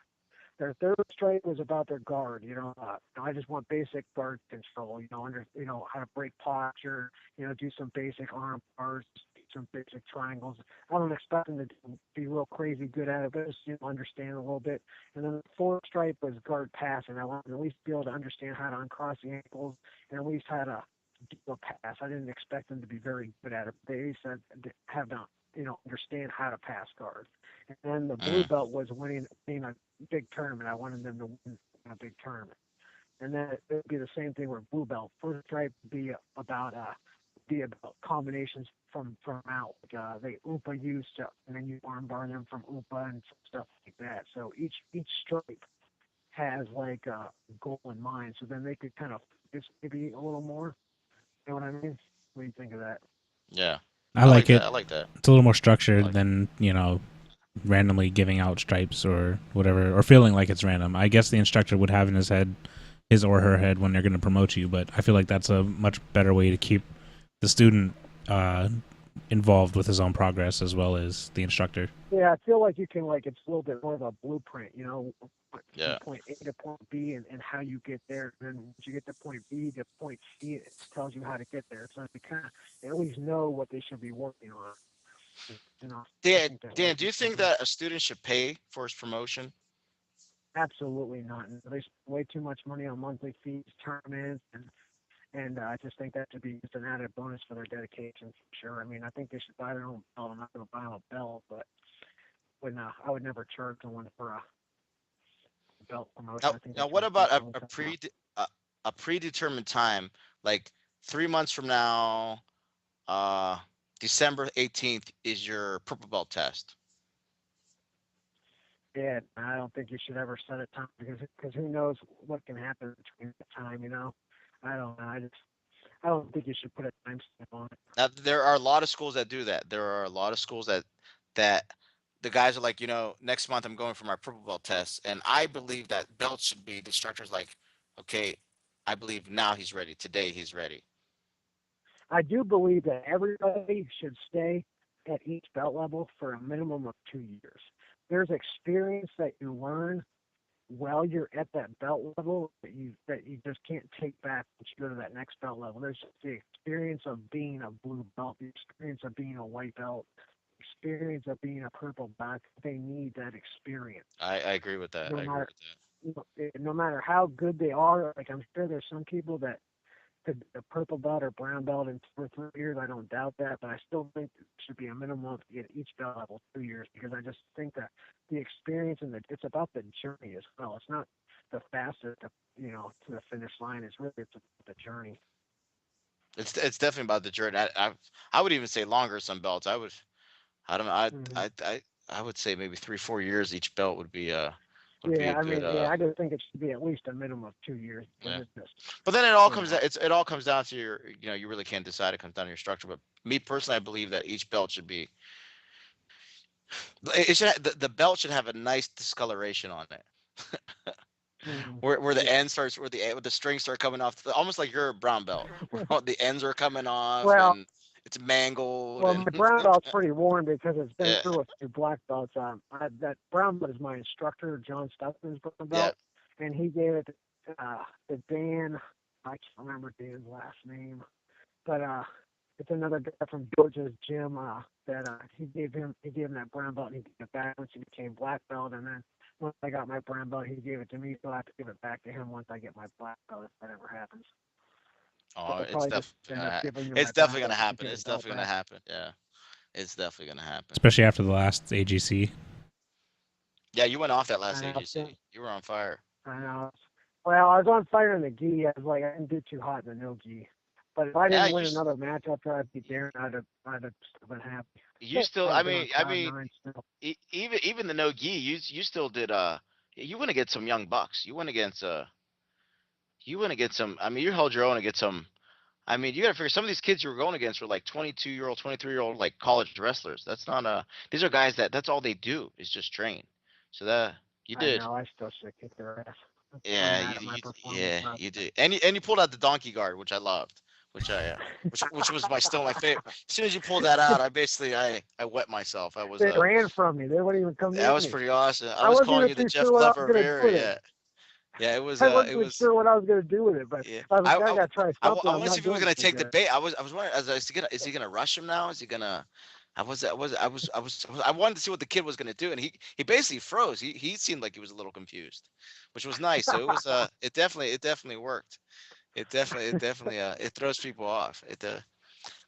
[SPEAKER 3] Their third stripe was about their guard. I just want basic guard control. How to break posture. Do some basic arm bars, some basic triangles. I don't expect them to be real crazy good at it, but just understand a little bit. And then the fourth stripe was guard passing. I wanted to at least be able to understand how to uncross the ankles and at least how to do a pass. I didn't expect them to be very good at it. They said have to understand how to pass guard. And then the blue
[SPEAKER 2] Hmm.
[SPEAKER 3] belt was winning a big tournament. I wanted them to win a big tournament. And then it would be the same thing with blue belt. First stripe would be about combinations from out. Like, they UPA used to, and then you arm bar them from UPA and stuff like that. So each stripe has like a goal in mind. So then they could kind of focus maybe a little more. You know what I mean? What do you think of that?
[SPEAKER 2] Yeah.
[SPEAKER 1] I
[SPEAKER 2] I like
[SPEAKER 1] like
[SPEAKER 2] that.
[SPEAKER 1] it.
[SPEAKER 2] I like that.
[SPEAKER 1] It's a little more
[SPEAKER 2] I
[SPEAKER 1] structured
[SPEAKER 2] like.
[SPEAKER 1] than randomly giving out stripes or whatever, or feeling like it's random. I guess the instructor would have in his or her head when they're going to promote you, but I feel like that's a much better way to keep the student uh, involved with his own progress as well as the instructor.
[SPEAKER 3] Yeah, I feel like you can it's a little bit more of a blueprint, from
[SPEAKER 2] Yeah.
[SPEAKER 3] point A to point B and how you get there. And then once you get to point B to point C, it tells you how to get there. So you kind of at least know what they should be working on. You know, I
[SPEAKER 2] Dan,
[SPEAKER 3] think that
[SPEAKER 2] Dan, do you think that a student should pay for his promotion?
[SPEAKER 3] absolutely not. They spend way too much money on monthly fees, tournaments, and I just think that should be just an added bonus for their dedication. For sure. I mean, I think they should buy their own belt. I'm not going to buy them a belt, but I would never charge someone for a belt promotion.
[SPEAKER 2] Now,
[SPEAKER 3] I think
[SPEAKER 2] now
[SPEAKER 3] that's
[SPEAKER 2] what about
[SPEAKER 3] ridiculous.
[SPEAKER 2] a, a predetermined time, like 3 months from now, uh, December 18th is your purple belt test.
[SPEAKER 3] Yeah, I don't think you should ever set a time because who knows what can happen between the time. You know, I don't know. I don't think you should put a time stamp on it.
[SPEAKER 2] Now, there are a lot of schools that do that. There are a lot of schools that the guys are like, next month I'm going for my purple belt test, and I believe that belt should be the instructor's like, okay, I believe now he's ready. Today he's ready.
[SPEAKER 3] I do believe that everybody should stay at each belt level for a minimum of 2 years. There's experience that you learn while you're at that belt level that you just can't take back once you go to that next belt level. There's the experience of being a blue belt, the experience of being a white belt, experience of being a purple belt. They need that experience.
[SPEAKER 2] I agree with that.
[SPEAKER 3] No
[SPEAKER 2] I agree
[SPEAKER 3] matter
[SPEAKER 2] with
[SPEAKER 3] no matter how good they are, like I'm sure there's some people that could be a purple belt or brown belt in 2 or 3 years. I don't doubt that, but I still think it should be a minimum to get each belt level 2 years because I just think that the experience and it's about the journey as well. It's not the fastest, to the finish line. It's about the journey.
[SPEAKER 2] that. It's definitely about the journey. I would even say longer some belts. I don't know.
[SPEAKER 3] Hmm.
[SPEAKER 2] I would say maybe 3 4 years each belt would be
[SPEAKER 3] Yeah,
[SPEAKER 2] a
[SPEAKER 3] I
[SPEAKER 2] good
[SPEAKER 3] mean, yeah, I just think it should be at least a minimum of 2 years because
[SPEAKER 2] yeah.
[SPEAKER 3] it's just,
[SPEAKER 2] But then it all
[SPEAKER 3] you
[SPEAKER 2] comes
[SPEAKER 3] know,
[SPEAKER 2] down it all comes down to your you really can't decide. It comes down to your structure. But me personally, I believe that each belt should be it should the belt should have a nice discoloration on it.
[SPEAKER 3] hmm,
[SPEAKER 2] Where the
[SPEAKER 3] yeah.
[SPEAKER 2] end starts, where the strings start coming off, almost like your brown belt. The ends are coming off
[SPEAKER 3] Well,
[SPEAKER 2] and it's mangled
[SPEAKER 3] well,
[SPEAKER 2] and
[SPEAKER 3] my brown belt's pretty worn because it's been
[SPEAKER 2] yeah,
[SPEAKER 3] through a few black belts. That brown belt is my instructor, John Stutzman's brown
[SPEAKER 2] yeah.
[SPEAKER 3] belt, and he gave it to Dan. I can't remember Dan's last name, but it's another guy from Georgia's gym that he gave him that brown belt and he gave it back once he became black belt, and then once I got my brown belt, he gave it to me, so I have to give it back to him once I get my black belt if that ever happens. So
[SPEAKER 2] Oh,
[SPEAKER 3] I'll probably just end up giving you my
[SPEAKER 2] it's
[SPEAKER 3] brown
[SPEAKER 2] definitely gonna
[SPEAKER 3] belt if you
[SPEAKER 2] happen.
[SPEAKER 3] give
[SPEAKER 2] It's
[SPEAKER 3] the belt
[SPEAKER 2] definitely gonna
[SPEAKER 3] back.
[SPEAKER 2] happen. Yeah, it's definitely gonna happen.
[SPEAKER 1] Especially after the last AGC.
[SPEAKER 2] Yeah, you went off that last
[SPEAKER 3] I know.
[SPEAKER 2] AGC. You were on fire.
[SPEAKER 3] I know. Well, I was on fire in the gi. I was like, I didn't do too hot in the no gi. But if I
[SPEAKER 2] Yeah,
[SPEAKER 3] didn't win another match after I beat Darren, I'd have still been happy.
[SPEAKER 2] you still.
[SPEAKER 3] I'd
[SPEAKER 2] I
[SPEAKER 3] have been
[SPEAKER 2] mean,
[SPEAKER 3] on cloud nine still.
[SPEAKER 2] even the no gi, you still did. You went against some young bucks. You went against some. I mean, you held your own against some. I mean, you got to figure some of these kids you were going against were like 22-year-old, 23-year-old, like college wrestlers. That's not These are guys that's all they do is just train. So that you
[SPEAKER 3] I
[SPEAKER 2] did.
[SPEAKER 3] know. I still should kick their ass. I'm
[SPEAKER 2] Yeah,
[SPEAKER 3] mad at my performance.
[SPEAKER 2] yeah, you did. And you pulled out the donkey guard, which I loved, which was still my favorite. As soon as you pulled that out, I basically I wet myself.
[SPEAKER 3] They ran from me. They wouldn't even come
[SPEAKER 2] That
[SPEAKER 3] near
[SPEAKER 2] was
[SPEAKER 3] me.
[SPEAKER 2] pretty awesome. I
[SPEAKER 3] I
[SPEAKER 2] was
[SPEAKER 3] wasn't
[SPEAKER 2] calling
[SPEAKER 3] even
[SPEAKER 2] you the
[SPEAKER 3] too
[SPEAKER 2] Jeff
[SPEAKER 3] sure what I was
[SPEAKER 2] Glover of
[SPEAKER 3] gonna do
[SPEAKER 2] Air.
[SPEAKER 3] with it.
[SPEAKER 2] Yeah, yeah.
[SPEAKER 3] I wasn't
[SPEAKER 2] It
[SPEAKER 3] even
[SPEAKER 2] was.
[SPEAKER 3] sure what I was gonna do with it, but
[SPEAKER 2] Yeah,
[SPEAKER 3] I was like, I gotta try something.
[SPEAKER 2] I
[SPEAKER 3] I'm
[SPEAKER 2] want to see
[SPEAKER 3] not
[SPEAKER 2] if he was
[SPEAKER 3] doing
[SPEAKER 2] gonna
[SPEAKER 3] too
[SPEAKER 2] take the
[SPEAKER 3] good.
[SPEAKER 2] bait. I was wondering, is he gonna rush him now? Is he gonna? I wanted to see what the kid was gonna do, and he basically froze. He seemed like he was a little confused, which was nice. So it was it definitely worked. It throws people off.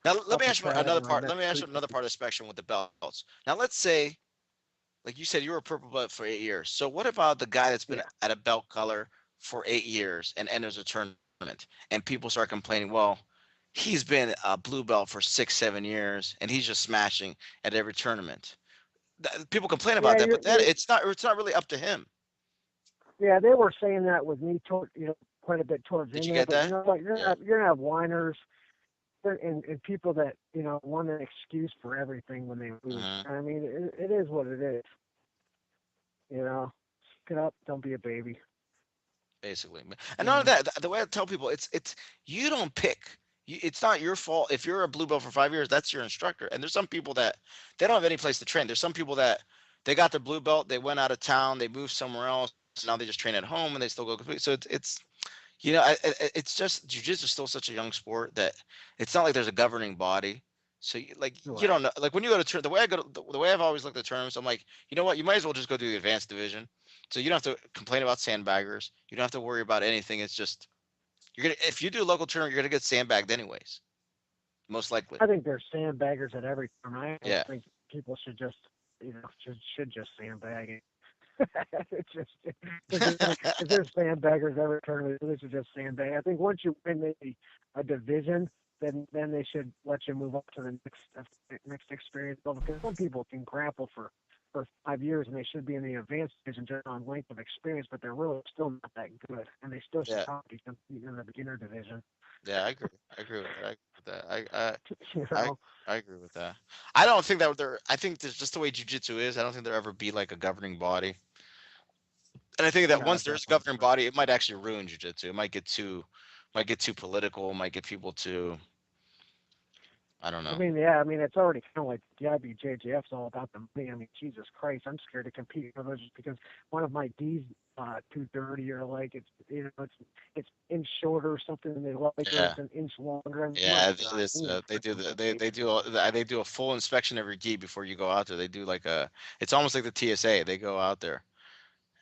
[SPEAKER 2] Now let me
[SPEAKER 3] Up a
[SPEAKER 2] ask you
[SPEAKER 3] crowd
[SPEAKER 2] another
[SPEAKER 3] and my
[SPEAKER 2] part. Let
[SPEAKER 3] next
[SPEAKER 2] me ask you
[SPEAKER 3] creek.
[SPEAKER 2] another part of the spectrum with the belts. Now let's say, like you said, you were a purple belt for 8 years. So what about the guy that's been
[SPEAKER 3] Yeah.
[SPEAKER 2] at a belt color for 8 years and enters a tournament and people start complaining, well, he's been a blue belt for 6 7 years and he's just smashing at every tournament. People complain about
[SPEAKER 3] Yeah,
[SPEAKER 2] that,
[SPEAKER 3] you're,
[SPEAKER 2] but then
[SPEAKER 3] you're
[SPEAKER 2] it's not really up to him.
[SPEAKER 3] Yeah, they were saying that with me quite a bit towards
[SPEAKER 2] Did
[SPEAKER 3] in
[SPEAKER 2] you
[SPEAKER 3] there,
[SPEAKER 2] get
[SPEAKER 3] but
[SPEAKER 2] that?
[SPEAKER 3] like
[SPEAKER 2] Yeah.
[SPEAKER 3] you're gonna have whiners and people that want an excuse for everything when they lose.
[SPEAKER 2] Hmm.
[SPEAKER 3] I mean, it is what it is. You know, get up, don't be a baby.
[SPEAKER 2] Basically. And none of
[SPEAKER 3] Mm.
[SPEAKER 2] that. The way I tell people, it's you don't pick. It's not your fault if you're a blue belt for 5 years. That's your instructor. And there's some people that they don't have any place to train. There's some people that they got their blue belt, they went out of town, they moved somewhere else. Now they just train at home and they still go complete. So it's it's just jiu-jitsu is still such a young sport that it's not like there's a governing body. So like you
[SPEAKER 3] Right.
[SPEAKER 2] don't know, like when you go to the way I go to, the way I've always looked at tournaments, I'm like, you know what, you might as well just go do the advanced division. So you don't have to complain about sandbaggers. You don't have to worry about anything. It's just you're gonna if you do a local tournament, you're gonna get sandbagged anyways, most likely.
[SPEAKER 3] I think there's sandbaggers at every tournament. I
[SPEAKER 2] Yeah,
[SPEAKER 3] think people should just, should just sandbag it. It's just if there's sandbaggers every tournament, they should just sandbag. I think once you win maybe a division, then they should let you move up to the next experience level. Because some people can grapple for 5 years and they should be in the advanced division just on length of experience, but they're really still not that good, and they still should
[SPEAKER 2] yeah,
[SPEAKER 3] probably compete in the beginner division.
[SPEAKER 2] yeah. I agree. I agree with that. I agree with that.
[SPEAKER 3] You
[SPEAKER 2] I
[SPEAKER 3] know,
[SPEAKER 2] I agree with that. I don't think that there. I think there's just the way jiu-jitsu is. I don't think there ever be like a governing body. And I think that
[SPEAKER 3] no,
[SPEAKER 2] once there's a
[SPEAKER 3] definitely
[SPEAKER 2] governing
[SPEAKER 3] not.
[SPEAKER 2] body, it might actually ruin jiu-jitsu. It might get too political. Might get people to, I don't
[SPEAKER 3] I
[SPEAKER 2] know.
[SPEAKER 3] mean, yeah, I mean, it's already kind of like the IBJJF's all about the money. I mean, Jesus Christ, I'm scared to compete for those just because one of my D's too dirty, or like it's inch shorter or something than they like, or
[SPEAKER 2] Yeah,
[SPEAKER 3] it's an inch longer. I'm
[SPEAKER 2] yeah.
[SPEAKER 3] like, God,
[SPEAKER 2] This
[SPEAKER 3] give me a
[SPEAKER 2] they do
[SPEAKER 3] freaking
[SPEAKER 2] the
[SPEAKER 3] break.
[SPEAKER 2] they do a full inspection of your gi before you go out there. They do like a. It's almost like the TSA. They go out there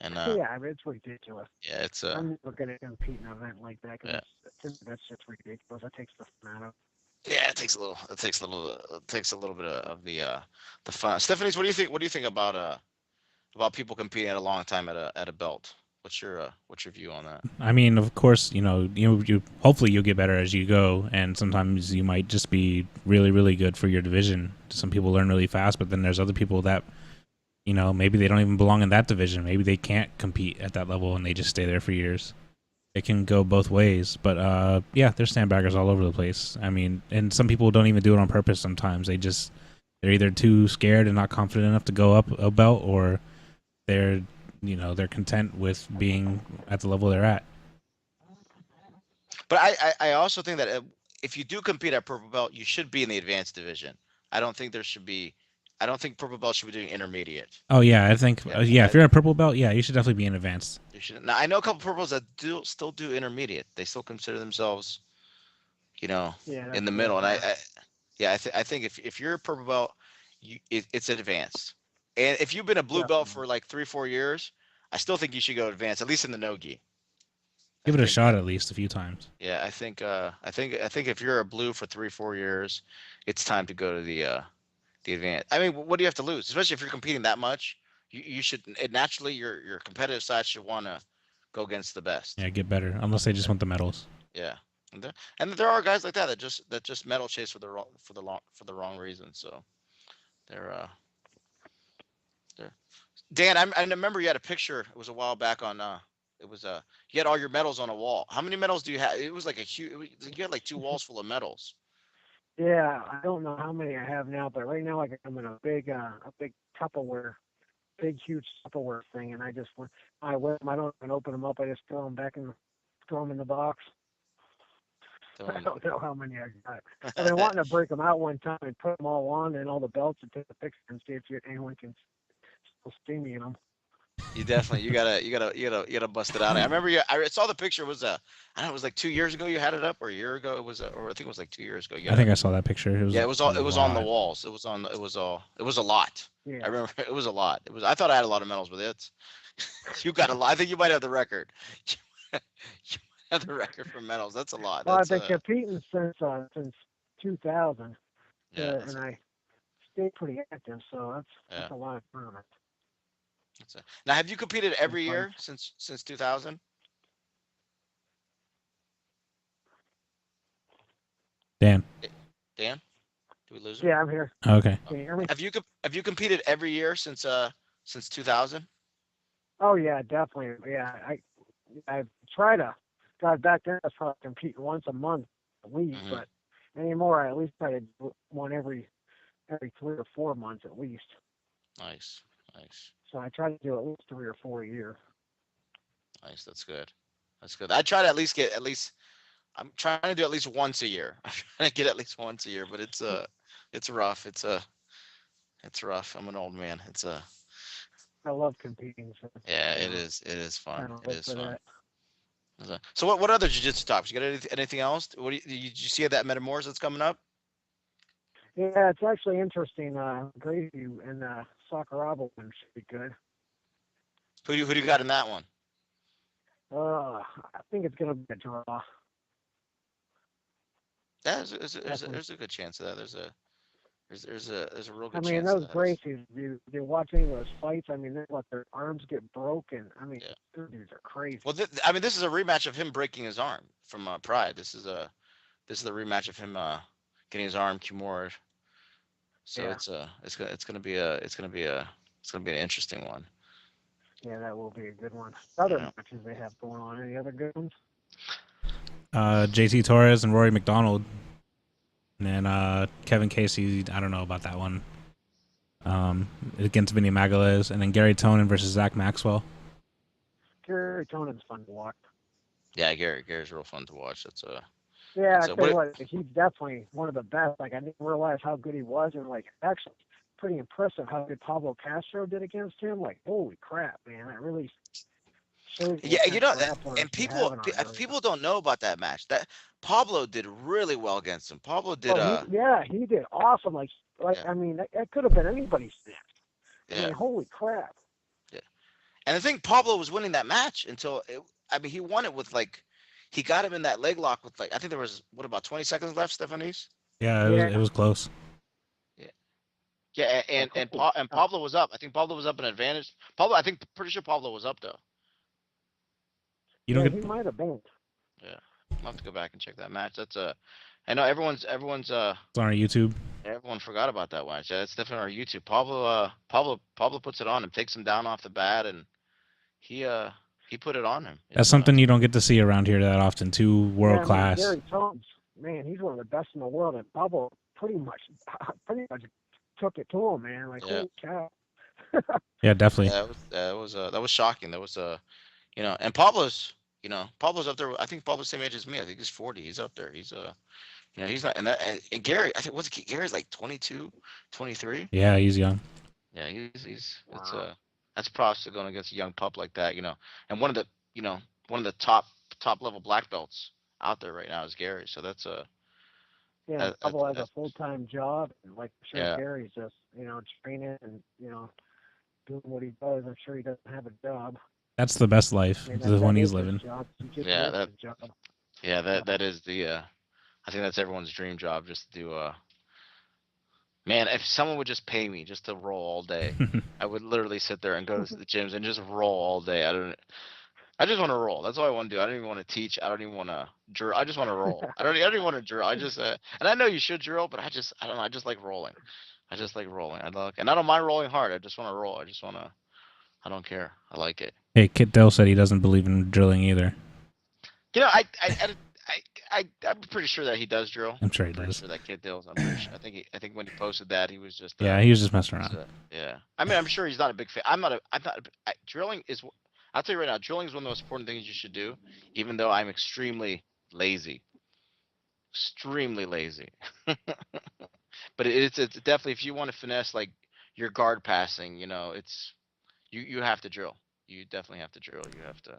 [SPEAKER 2] and
[SPEAKER 3] Yeah, I mean, it's ridiculous.
[SPEAKER 2] yeah, it's
[SPEAKER 3] I'm never gonna compete in an event like that because
[SPEAKER 2] yeah.
[SPEAKER 3] that's just ridiculous. That takes the fun out of.
[SPEAKER 2] Yeah, it takes a little bit of the fun. Stephanie's, what do you think? What do you think about people competing at a long time at a belt? What's your view on that?
[SPEAKER 1] I mean, of course, you hopefully you'll get better as you go, and sometimes you might just be really, really good for your division. Some people learn really fast, but then there's other people that maybe they don't even belong in that division. Maybe they can't compete at that level, and they just stay there for years. It can go both ways, but yeah, there's sandbaggers all over the place. I mean, and some people don't even do it on purpose. Sometimes they're either too scared and not confident enough to go up a belt, or they're they're content with being at the level they're at.
[SPEAKER 2] But I also think that if you do compete at purple belt, you should be in the advanced division. I don't think there should be. I don't think purple belt should be doing intermediate.
[SPEAKER 1] Oh yeah, I think
[SPEAKER 2] Yeah,
[SPEAKER 1] yeah, if you're a purple belt, yeah, you should definitely be in advanced.
[SPEAKER 2] you should. Now I know a couple purples that do still do intermediate. They still consider themselves, you know,
[SPEAKER 3] Yeah,
[SPEAKER 2] in
[SPEAKER 3] that's
[SPEAKER 2] the
[SPEAKER 3] good.
[SPEAKER 2] middle. And
[SPEAKER 3] Yeah.
[SPEAKER 2] yeah, I think if you're a purple belt, it's advanced. And if you've been a blue belt
[SPEAKER 3] Definitely.
[SPEAKER 2] for like 3 4 years, I still think you should go advanced, at least in the no gi. I
[SPEAKER 1] Give it a
[SPEAKER 2] think
[SPEAKER 1] shot at least a few times.
[SPEAKER 2] yeah, I think if you're a blue for 3 4 years, it's time to go to the advanced. I mean, what do you have to lose? Especially if you're competing that much, you should naturally your competitive side should want to go against the best.
[SPEAKER 1] Yeah, get better. Unless they just want the medals.
[SPEAKER 2] Yeah, and there are guys like that that just medal chase for the wrong reason. So they're they're Dan. I remember you had a picture. It was a while back on it was you had all your medals on a wall. How many medals do you have? It was like a huge. You had like 2 walls full of medals.
[SPEAKER 3] Yeah, I don't know how many I have now, but right now I'm in a big Tupperware, big huge Tupperware thing, and I wear them. I don't even open them up. I just throw them in the box. I
[SPEAKER 2] Throwing
[SPEAKER 3] don't know how many I got. I've been wanting to break them out one time and put them all on and all the belts and take a picture and see if anyone can still see me in them.
[SPEAKER 2] You definitely you gotta bust it out. I remember I saw the picture. It was I don't know, it was like 2 years ago you had it up, or a year ago it was or I think it was like 2 years ago. You
[SPEAKER 1] I
[SPEAKER 2] had
[SPEAKER 1] think I saw that picture. It was
[SPEAKER 2] yeah,
[SPEAKER 1] a
[SPEAKER 2] it was on the
[SPEAKER 1] lot.
[SPEAKER 2] walls. It was a lot. I
[SPEAKER 3] Yeah.
[SPEAKER 2] remember it was a lot. It was I thought I had a lot of medals, but it's you got a lot. I think you might have the record. You might have the record for medals. That's a lot.
[SPEAKER 3] Well, I've
[SPEAKER 2] That's
[SPEAKER 3] been competing since 2000,
[SPEAKER 2] yeah,
[SPEAKER 3] and I stay pretty active, so
[SPEAKER 2] yeah.
[SPEAKER 3] that's a lot of tournaments
[SPEAKER 2] Now have you competed
[SPEAKER 3] and
[SPEAKER 2] every
[SPEAKER 3] fights.
[SPEAKER 2] year since 2000?
[SPEAKER 1] Dan.
[SPEAKER 2] Dan, do we lose him?
[SPEAKER 3] Yeah, I'm here.
[SPEAKER 1] Okay.
[SPEAKER 3] Can you hear me?
[SPEAKER 2] Have you competed every year since 2000?
[SPEAKER 3] Oh yeah, definitely. Yeah, I try to. God, back then I was probably competing once a month at least,
[SPEAKER 2] Hmm.
[SPEAKER 3] but anymore I at least try to do one every 3 or 4 months at least.
[SPEAKER 2] Nice, nice.
[SPEAKER 3] So I try to do at least 3 or 4 a year.
[SPEAKER 2] Nice. That's good. That's good. I try to at least get at least. I'm trying to do at least once a year. I'm trying to get at least once a year, but it's rough. It's rough. I'm an old man.
[SPEAKER 3] I love competing, so
[SPEAKER 2] Yeah.
[SPEAKER 3] you know,
[SPEAKER 2] It is fun.
[SPEAKER 3] kind of
[SPEAKER 2] It
[SPEAKER 3] live
[SPEAKER 2] is
[SPEAKER 3] for
[SPEAKER 2] fun.
[SPEAKER 3] that.
[SPEAKER 2] So what other jiu-jitsu topics? You got anything else? What did you see that Metamoris that's coming up?
[SPEAKER 3] Yeah, it's actually interesting. Gracie and Sakuraba one should be good.
[SPEAKER 2] Who do you got in that one?
[SPEAKER 3] I think it's gonna be a draw.
[SPEAKER 2] Yeah,
[SPEAKER 3] Definitely.
[SPEAKER 2] there's a good chance of that. There's a real
[SPEAKER 3] I
[SPEAKER 2] good
[SPEAKER 3] mean,
[SPEAKER 2] chance of
[SPEAKER 3] those
[SPEAKER 2] that.
[SPEAKER 3] Gracies, you watch any of those fights, I mean, they let their arms get broken. I mean,
[SPEAKER 2] Yeah.
[SPEAKER 3] those dudes are crazy.
[SPEAKER 2] Well, I mean, this is a rematch of him breaking his arm from Pride. This is the rematch of him getting his arm Kimura. So
[SPEAKER 3] Yeah.
[SPEAKER 2] it's gonna be a it's gonna be an interesting one.
[SPEAKER 3] Yeah, that will be a good one. Other
[SPEAKER 2] Yeah.
[SPEAKER 3] matches they have going on. Any other good ones?
[SPEAKER 1] JT Torres and Rory McDonald. And then Kevin Casey, I don't know about that one. Against Vinny Magalhaes. And then Gary Tonin versus Zach Maxwell.
[SPEAKER 3] Gary Tonin's fun to watch.
[SPEAKER 2] Yeah, Gary's real fun to watch.
[SPEAKER 3] Yeah, I
[SPEAKER 2] a-
[SPEAKER 3] tell you
[SPEAKER 2] what-
[SPEAKER 3] what, he's definitely one of the best. Like, I didn't realize how good he was, and like, actually, pretty impressive how good Pablo Castro did against him. Like, holy crap, man! That really shows what
[SPEAKER 2] Yeah,
[SPEAKER 3] kind
[SPEAKER 2] you know,
[SPEAKER 3] of grapplers
[SPEAKER 2] and
[SPEAKER 3] we have in our area.
[SPEAKER 2] people don't know about that match. That Pablo did really well against him. Pablo did
[SPEAKER 3] He did awesome. Like,
[SPEAKER 2] yeah,
[SPEAKER 3] I mean, that could have been anybody's neck. I
[SPEAKER 2] yeah,
[SPEAKER 3] mean, holy crap!
[SPEAKER 2] yeah. And I think Pablo was winning that match until I mean he won it with like he got him in that leg lock with like I think there was what about 20 seconds left, Stephanies?
[SPEAKER 1] Yeah, it was close.
[SPEAKER 2] Yeah. Yeah, and Pablo was up. I think Pablo was up an advantage. I think pretty sure Pablo was up though.
[SPEAKER 1] You don't
[SPEAKER 3] Yeah,
[SPEAKER 1] get
[SPEAKER 3] he might have been.
[SPEAKER 2] Yeah. I'll have to go back and check that match. I know everyone's
[SPEAKER 1] it's on our YouTube.
[SPEAKER 2] everyone forgot about that match. Yeah, it's definitely on our YouTube. Pablo puts it on him, takes him down off the bat, and he he put it on him.
[SPEAKER 1] That's something you don't get to see around here that often. Too world
[SPEAKER 3] Yeah, I mean,
[SPEAKER 1] class.
[SPEAKER 3] Gary Tones, man, he's one of the best in the world, and Pablo pretty much took it to him, man. Like,
[SPEAKER 2] Yeah.
[SPEAKER 3] holy cow!
[SPEAKER 1] Yeah, definitely.
[SPEAKER 2] Yeah, that was shocking. That was and Pablo's up there. I think Pablo's the same age as me. I think he's 40. He's up there. He's he's not and Gary, I think Gary's like 22, 23.
[SPEAKER 1] Yeah, he's young.
[SPEAKER 2] Yeah, he's it's
[SPEAKER 3] Wow.
[SPEAKER 2] that's props to going against a young pup like that, and one of the one of the top level black belts out there right now is Gary. So that's
[SPEAKER 3] Yeah, Pablo has a full-time job, and like I'm sure
[SPEAKER 2] yeah.
[SPEAKER 3] Gary's just training and doing what he does. I'm sure he doesn't have a job.
[SPEAKER 1] That's the best life.
[SPEAKER 3] I mean,
[SPEAKER 1] The one
[SPEAKER 3] that
[SPEAKER 1] he's
[SPEAKER 3] is his
[SPEAKER 1] living.
[SPEAKER 3] job. He just
[SPEAKER 2] Yeah,
[SPEAKER 3] works his job.
[SPEAKER 2] that is the I think that's everyone's dream job, just to do man, if someone would just pay me just to roll all day, I would literally sit there and go to the gyms and just roll all day. I just want to roll. That's all I want to do. I don't even want to teach. I don't even want to drill. I just want to roll. I don't even want to drill. I just and I know you should drill, but I don't know. I just like rolling. I just like rolling. And I don't mind rolling hard. I just want to roll. I don't care. I like it.
[SPEAKER 1] Hey, Kit Dell said he doesn't believe in drilling either.
[SPEAKER 2] You know, I'm pretty sure that he does drill.
[SPEAKER 1] I'm sure he
[SPEAKER 2] pretty
[SPEAKER 1] does.
[SPEAKER 2] sure that kid deals. I'm pretty sure. I think when he posted that, he was just
[SPEAKER 1] Yeah, he was just messing around.
[SPEAKER 2] yeah. I mean, I'm sure he's not a big fan. I'm not. Drilling is. I'll tell you right now, drilling is one of the most important things you should do. Even though I'm extremely lazy. Extremely lazy. But it's definitely if you want to finesse like your guard passing, it's you have to drill. You definitely have to drill. You have to.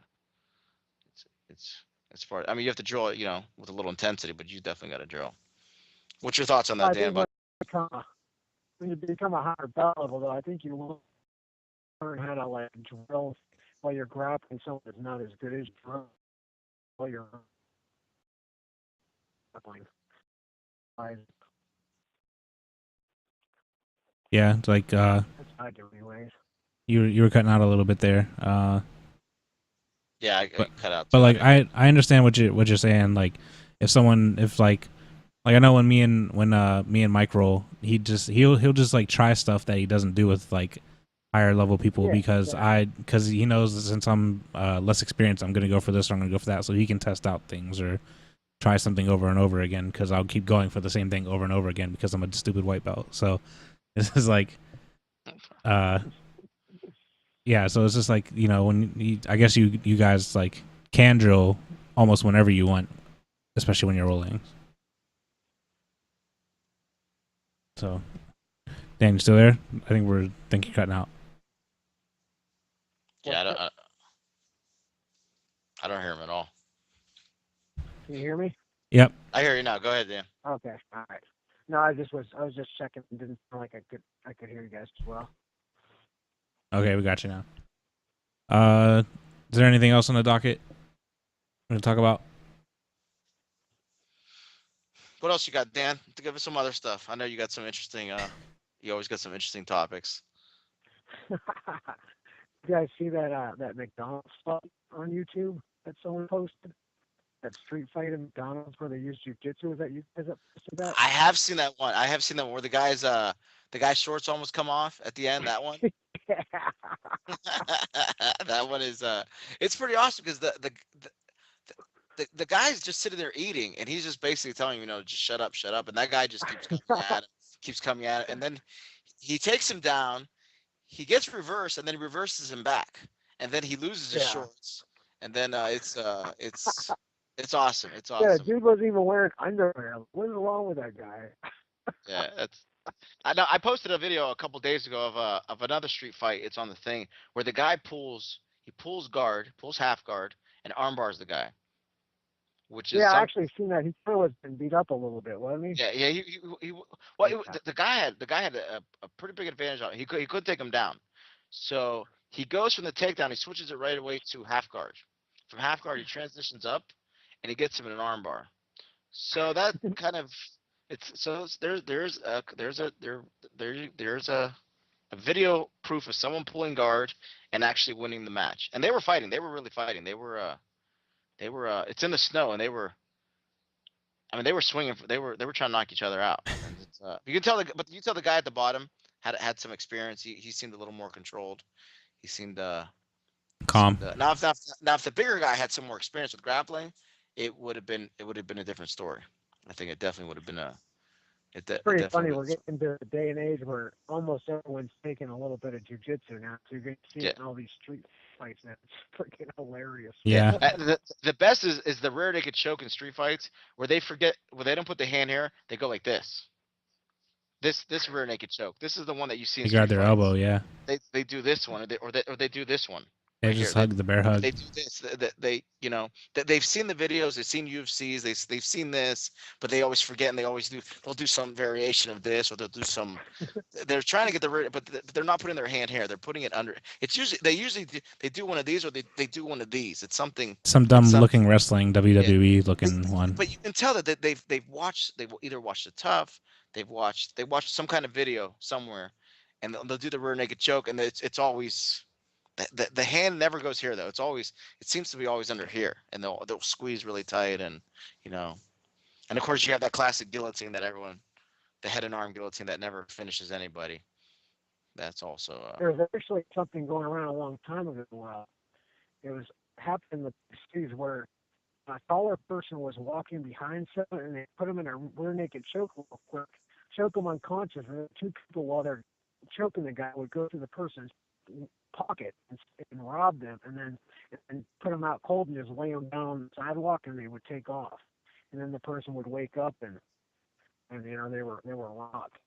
[SPEAKER 2] It's far. I mean, you have to drill it, with a little intensity, but you definitely got to drill. What's your thoughts on that,
[SPEAKER 3] I
[SPEAKER 2] Dan?
[SPEAKER 3] think when you become a higher belt level, though, I think you learn how to like drill while you're grappling someone that's not as good as drill while you're grappling.
[SPEAKER 1] Yeah, it's like
[SPEAKER 3] That's what I do anyways.
[SPEAKER 1] you were cutting out a little bit there.
[SPEAKER 2] Yeah, I cut out.
[SPEAKER 1] But like I understand what you're saying. Like if I know when me and Mike roll, he'll just like try stuff that he doesn't do with like higher level people because he knows since I'm less experienced, I'm gonna go for this or I'm gonna go for that, so he can test out things or try something over and over again because I'll keep going for the same thing over and over again because I'm a stupid white belt. So this is like, yeah. So it's just like when I guess you guys like can drill almost whenever you want, especially when you're rolling. So, Dan, you still there? I think you're cutting out.
[SPEAKER 2] Yeah, I don't hear him at all.
[SPEAKER 3] Can you hear me?
[SPEAKER 1] Yep.
[SPEAKER 2] I hear you now. Go ahead, Dan.
[SPEAKER 3] Okay, all right. No, I was just checking. It didn't sound like I could hear you guys as well.
[SPEAKER 1] Okay, we got you now. Is there anything else on the docket we're gonna talk about?
[SPEAKER 2] What else you got, Dan? To give us some other stuff. I know you got some interesting. You always got some interesting topics.
[SPEAKER 3] You guys see that McDonald's stuff on YouTube that someone posted? That street fight in McDonald's where they use jiu-jitsu? Was that you guys that posted that?
[SPEAKER 2] I have seen that one. I have seen that one where the guy's shorts almost come off at the end. That one.
[SPEAKER 3] Yeah.
[SPEAKER 2] That one is it's pretty awesome because the guy's just sitting there eating and he's just basically telling him, just shut up, and that guy just keeps coming at him, and then he takes him down. He gets reversed, and then he reverses him back, and then he loses his shorts, and then it's awesome. It's awesome.
[SPEAKER 3] Yeah, dude wasn't even wearing underwear. What is wrong with that guy?
[SPEAKER 2] Yeah, I know. I posted a video a couple days ago of another street fight. It's on the thing where the guy pulls guard, pulls half guard, and arm bars the guy. Which is
[SPEAKER 3] I actually seen that. He kind of was been beat up a little bit, wasn't he?
[SPEAKER 2] Yeah. The guy had a pretty big advantage on it. He could take him down. So he goes from the takedown. He switches it right away to half guard. From half guard, he transitions up, and he gets him in an arm bar. So that kind of there's a video proof of someone pulling guard and actually winning the match. And they were fighting. They were really fighting. They were it's in the snow, and they were swinging. They were trying to knock each other out. And you can tell the guy at the bottom had some experience. He seemed a little more controlled. He seemed
[SPEAKER 1] calm.
[SPEAKER 2] Now if the bigger guy had some more experience with grappling, it would have been a different story. I think it definitely would have been
[SPEAKER 3] It's pretty funny. We're getting to the day and age where almost everyone's taking a little bit of jiu-jitsu now. So you're going to see it in all these street fights now. It's freaking hilarious.
[SPEAKER 1] Yeah.
[SPEAKER 2] The best is the rear naked choke in street fights where they don't put the hand here. They go like this. This rear naked choke. This is the one that you see in
[SPEAKER 1] They guard
[SPEAKER 2] street
[SPEAKER 1] their
[SPEAKER 2] fights.
[SPEAKER 1] elbow, yeah.
[SPEAKER 2] They do this one, or they do this one.
[SPEAKER 1] They
[SPEAKER 2] right
[SPEAKER 1] just
[SPEAKER 2] here.
[SPEAKER 1] hug the bear hug.
[SPEAKER 2] They do this. They've seen the videos. They've seen UFCs. They've seen this, but they always forget, and they'll do some variation of this, or they'll do some. They're trying to get but they're not putting their hand here. They're putting it under. It's usually they do one of these, or they do one of these. It's something.
[SPEAKER 1] Some dumb looking wrestling WWE looking one.
[SPEAKER 2] But you can tell that they've either watched the Tough, they've watched some kind of video somewhere, and they'll do the rear naked choke, and it's always. The hand never goes here though. It seems to be always under here, and they'll squeeze really tight, and and of course you have that classic guillotine that the head and arm guillotine that never finishes anybody. That's also.
[SPEAKER 3] There was actually something going around a long time ago. It was happening in the cities where a taller person was walking behind someone, and they put him in a rear naked choke real quick, choke him unconscious, and then two people while they're choking the guy would go through the person's pocket and rob them, and put them out cold and just lay them down on the sidewalk, and they would take off, and then the person would wake up and they were robbed.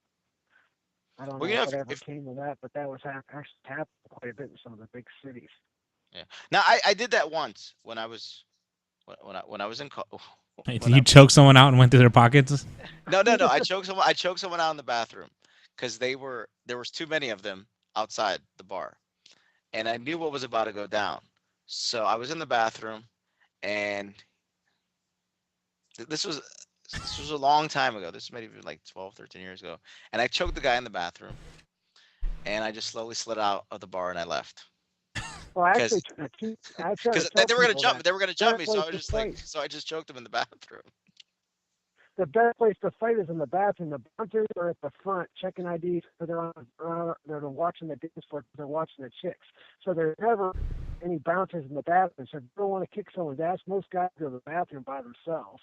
[SPEAKER 3] I don't know whatever came of that, but that was actually happened quite a bit in some of the big cities.
[SPEAKER 2] Yeah. Now I did that once when I was in.
[SPEAKER 1] Did you choke someone out and went through their pockets?
[SPEAKER 2] No. I choked someone out in the bathroom because there was too many of them outside the bar. And I knew what was about to go down. So I was in the bathroom, and this was a long time ago. This was maybe like 12, 13 years ago. And I choked the guy in the bathroom, and I just slowly slid out of the bar and I left.
[SPEAKER 3] Well, actually,
[SPEAKER 2] because they were going to jump. They were going to jump me, so I was just so I just choked them in the bathroom.
[SPEAKER 3] The best place to fight is in the bathroom. The bouncers are at the front checking IDs, so they're watching the dance floor, they're watching the chicks. So there's never any bouncers in the bathroom. So if you don't want to kick someone's ass, most guys go to the bathroom by themselves.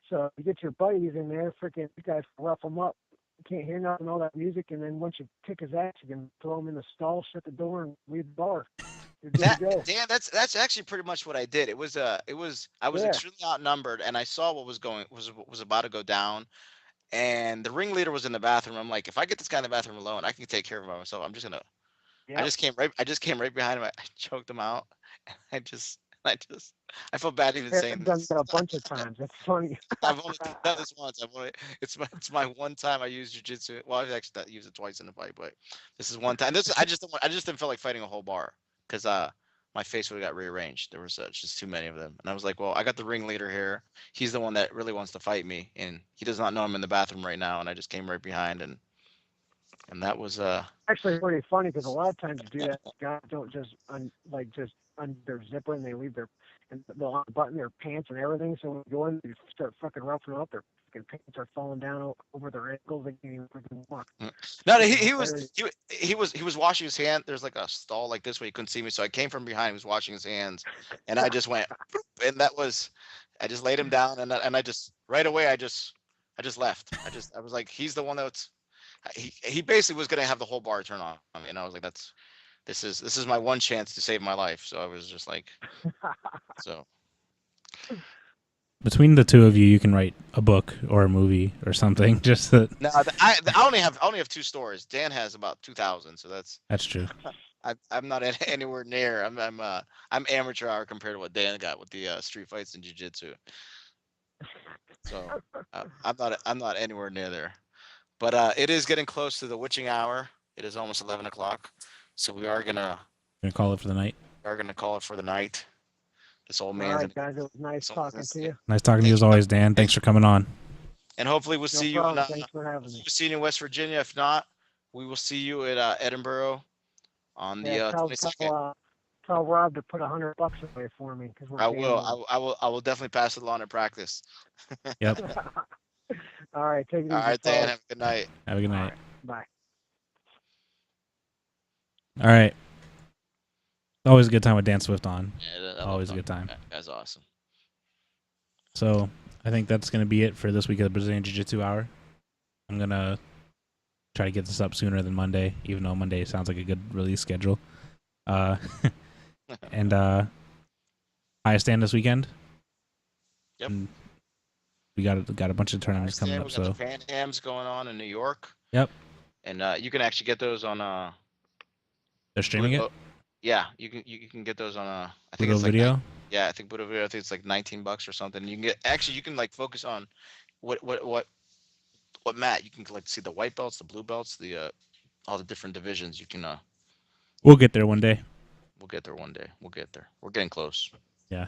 [SPEAKER 3] So you get your buddies in there, freaking you guys rough them up. You can't hear nothing, all that music, and then once you kick his ass, you can throw him in the stall, shut the door, and leave the bar.
[SPEAKER 2] Dan, that's actually pretty much what I did. I was extremely outnumbered, and I saw what was about to go down, and the ringleader was in the bathroom. I'm like, if I get this guy in the bathroom alone, I can take care of him by myself. I'm just gonna. Yep. I just came right behind him. I choked him out. I I feel bad even saying
[SPEAKER 3] I've done
[SPEAKER 2] this.
[SPEAKER 3] that a bunch of times. It's funny.
[SPEAKER 2] I've only done this once. It's my one time I used jiu-jitsu. Well, I've actually used it twice in a fight, but this is one time. I just didn't feel like fighting a whole bar because my face would have got rearranged. There was just too many of them, and I was like, well, I got the ringleader here. He's the one that really wants to fight me, and he does not know I'm in the bathroom right now, and I just came right behind, and that was
[SPEAKER 3] Actually, pretty funny because a lot of times you do that. Guys don't just just undo their zipper and they leave and they'll unbutton their pants and everything. So when you go in, you start fucking roughing them up. Their fucking pants are falling down over their ankles. They can't even freaking walk.
[SPEAKER 2] No, he was washing his hand. There's like a stall like this where he couldn't see me, so I came from behind. He was washing his hands, and I just went, "Boop," and I just laid him down, and I just right away I just left. I was like, he's the one that's he basically was gonna have the whole bar turn on me, and I was like, this is my one chance to save my life. So I was just like, so.
[SPEAKER 1] Between the two of you, you can write a book or a movie or something. Just that.
[SPEAKER 2] No, I only have 2 stories. Dan has about 2,000, so that's
[SPEAKER 1] true.
[SPEAKER 2] I'm not anywhere near. I'm amateur hour compared to what Dan got with the street fights and jiu-jitsu. So I'm not anywhere near there. But it is getting close to the witching hour. It is almost 11 o'clock, so we are gonna
[SPEAKER 1] Call it for the night.
[SPEAKER 2] call it for the night. This old
[SPEAKER 3] All
[SPEAKER 2] man's
[SPEAKER 3] right, guys. It was nice talking to you.
[SPEAKER 1] Nice talking to you as always, Dan. Thanks for coming on.
[SPEAKER 2] And hopefully we'll
[SPEAKER 3] No
[SPEAKER 2] see you
[SPEAKER 3] problem.
[SPEAKER 2] in
[SPEAKER 3] Thanks for having me.
[SPEAKER 2] we'll see you in West Virginia. If not, we will see you at Edinburgh on the
[SPEAKER 3] Yeah,
[SPEAKER 2] 22nd.
[SPEAKER 3] tell Rob to put $100 away for me because we're
[SPEAKER 2] I
[SPEAKER 3] gambling.
[SPEAKER 2] will. I will definitely pass it along in practice.
[SPEAKER 1] Yep.
[SPEAKER 3] All right, take it easy.
[SPEAKER 2] All right, Dan.
[SPEAKER 3] fellas.
[SPEAKER 2] Have a good night.
[SPEAKER 1] Have a good
[SPEAKER 3] All
[SPEAKER 1] night.
[SPEAKER 3] right, bye.
[SPEAKER 1] All right. Always a good time with Dan Swift on.
[SPEAKER 2] Yeah,
[SPEAKER 1] Always a good time.
[SPEAKER 2] That guy's awesome.
[SPEAKER 1] So I think that's going to be it for this week of the Brazilian Jiu-Jitsu Hour. I'm going to try to get this up sooner than Monday, even though Monday sounds like a good release schedule. And I stand this weekend.
[SPEAKER 2] Yep.
[SPEAKER 1] And we got a bunch of tournaments coming up.
[SPEAKER 2] We got
[SPEAKER 1] So
[SPEAKER 2] the Pan Ams going on in New York.
[SPEAKER 1] Yep.
[SPEAKER 2] And you can actually get those on
[SPEAKER 1] They're streaming it?
[SPEAKER 2] Yeah, you can get those on I think
[SPEAKER 1] Budo
[SPEAKER 2] it's like
[SPEAKER 1] Video?
[SPEAKER 2] yeah, I think Budo Video. I think it's like $19 or something. You can like focus on what mat you can like see the white belts, the blue belts, the all the different divisions. You can
[SPEAKER 1] We'll get there one day.
[SPEAKER 2] we'll get there one day. We'll get there. We're getting close.
[SPEAKER 1] Yeah.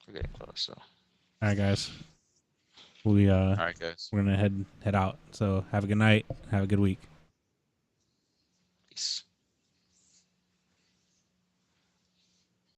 [SPEAKER 2] We're getting close. So.
[SPEAKER 1] All right, guys.
[SPEAKER 2] All right, guys.
[SPEAKER 1] We're gonna head out. So have a good night. Have a good week.
[SPEAKER 2] Peace.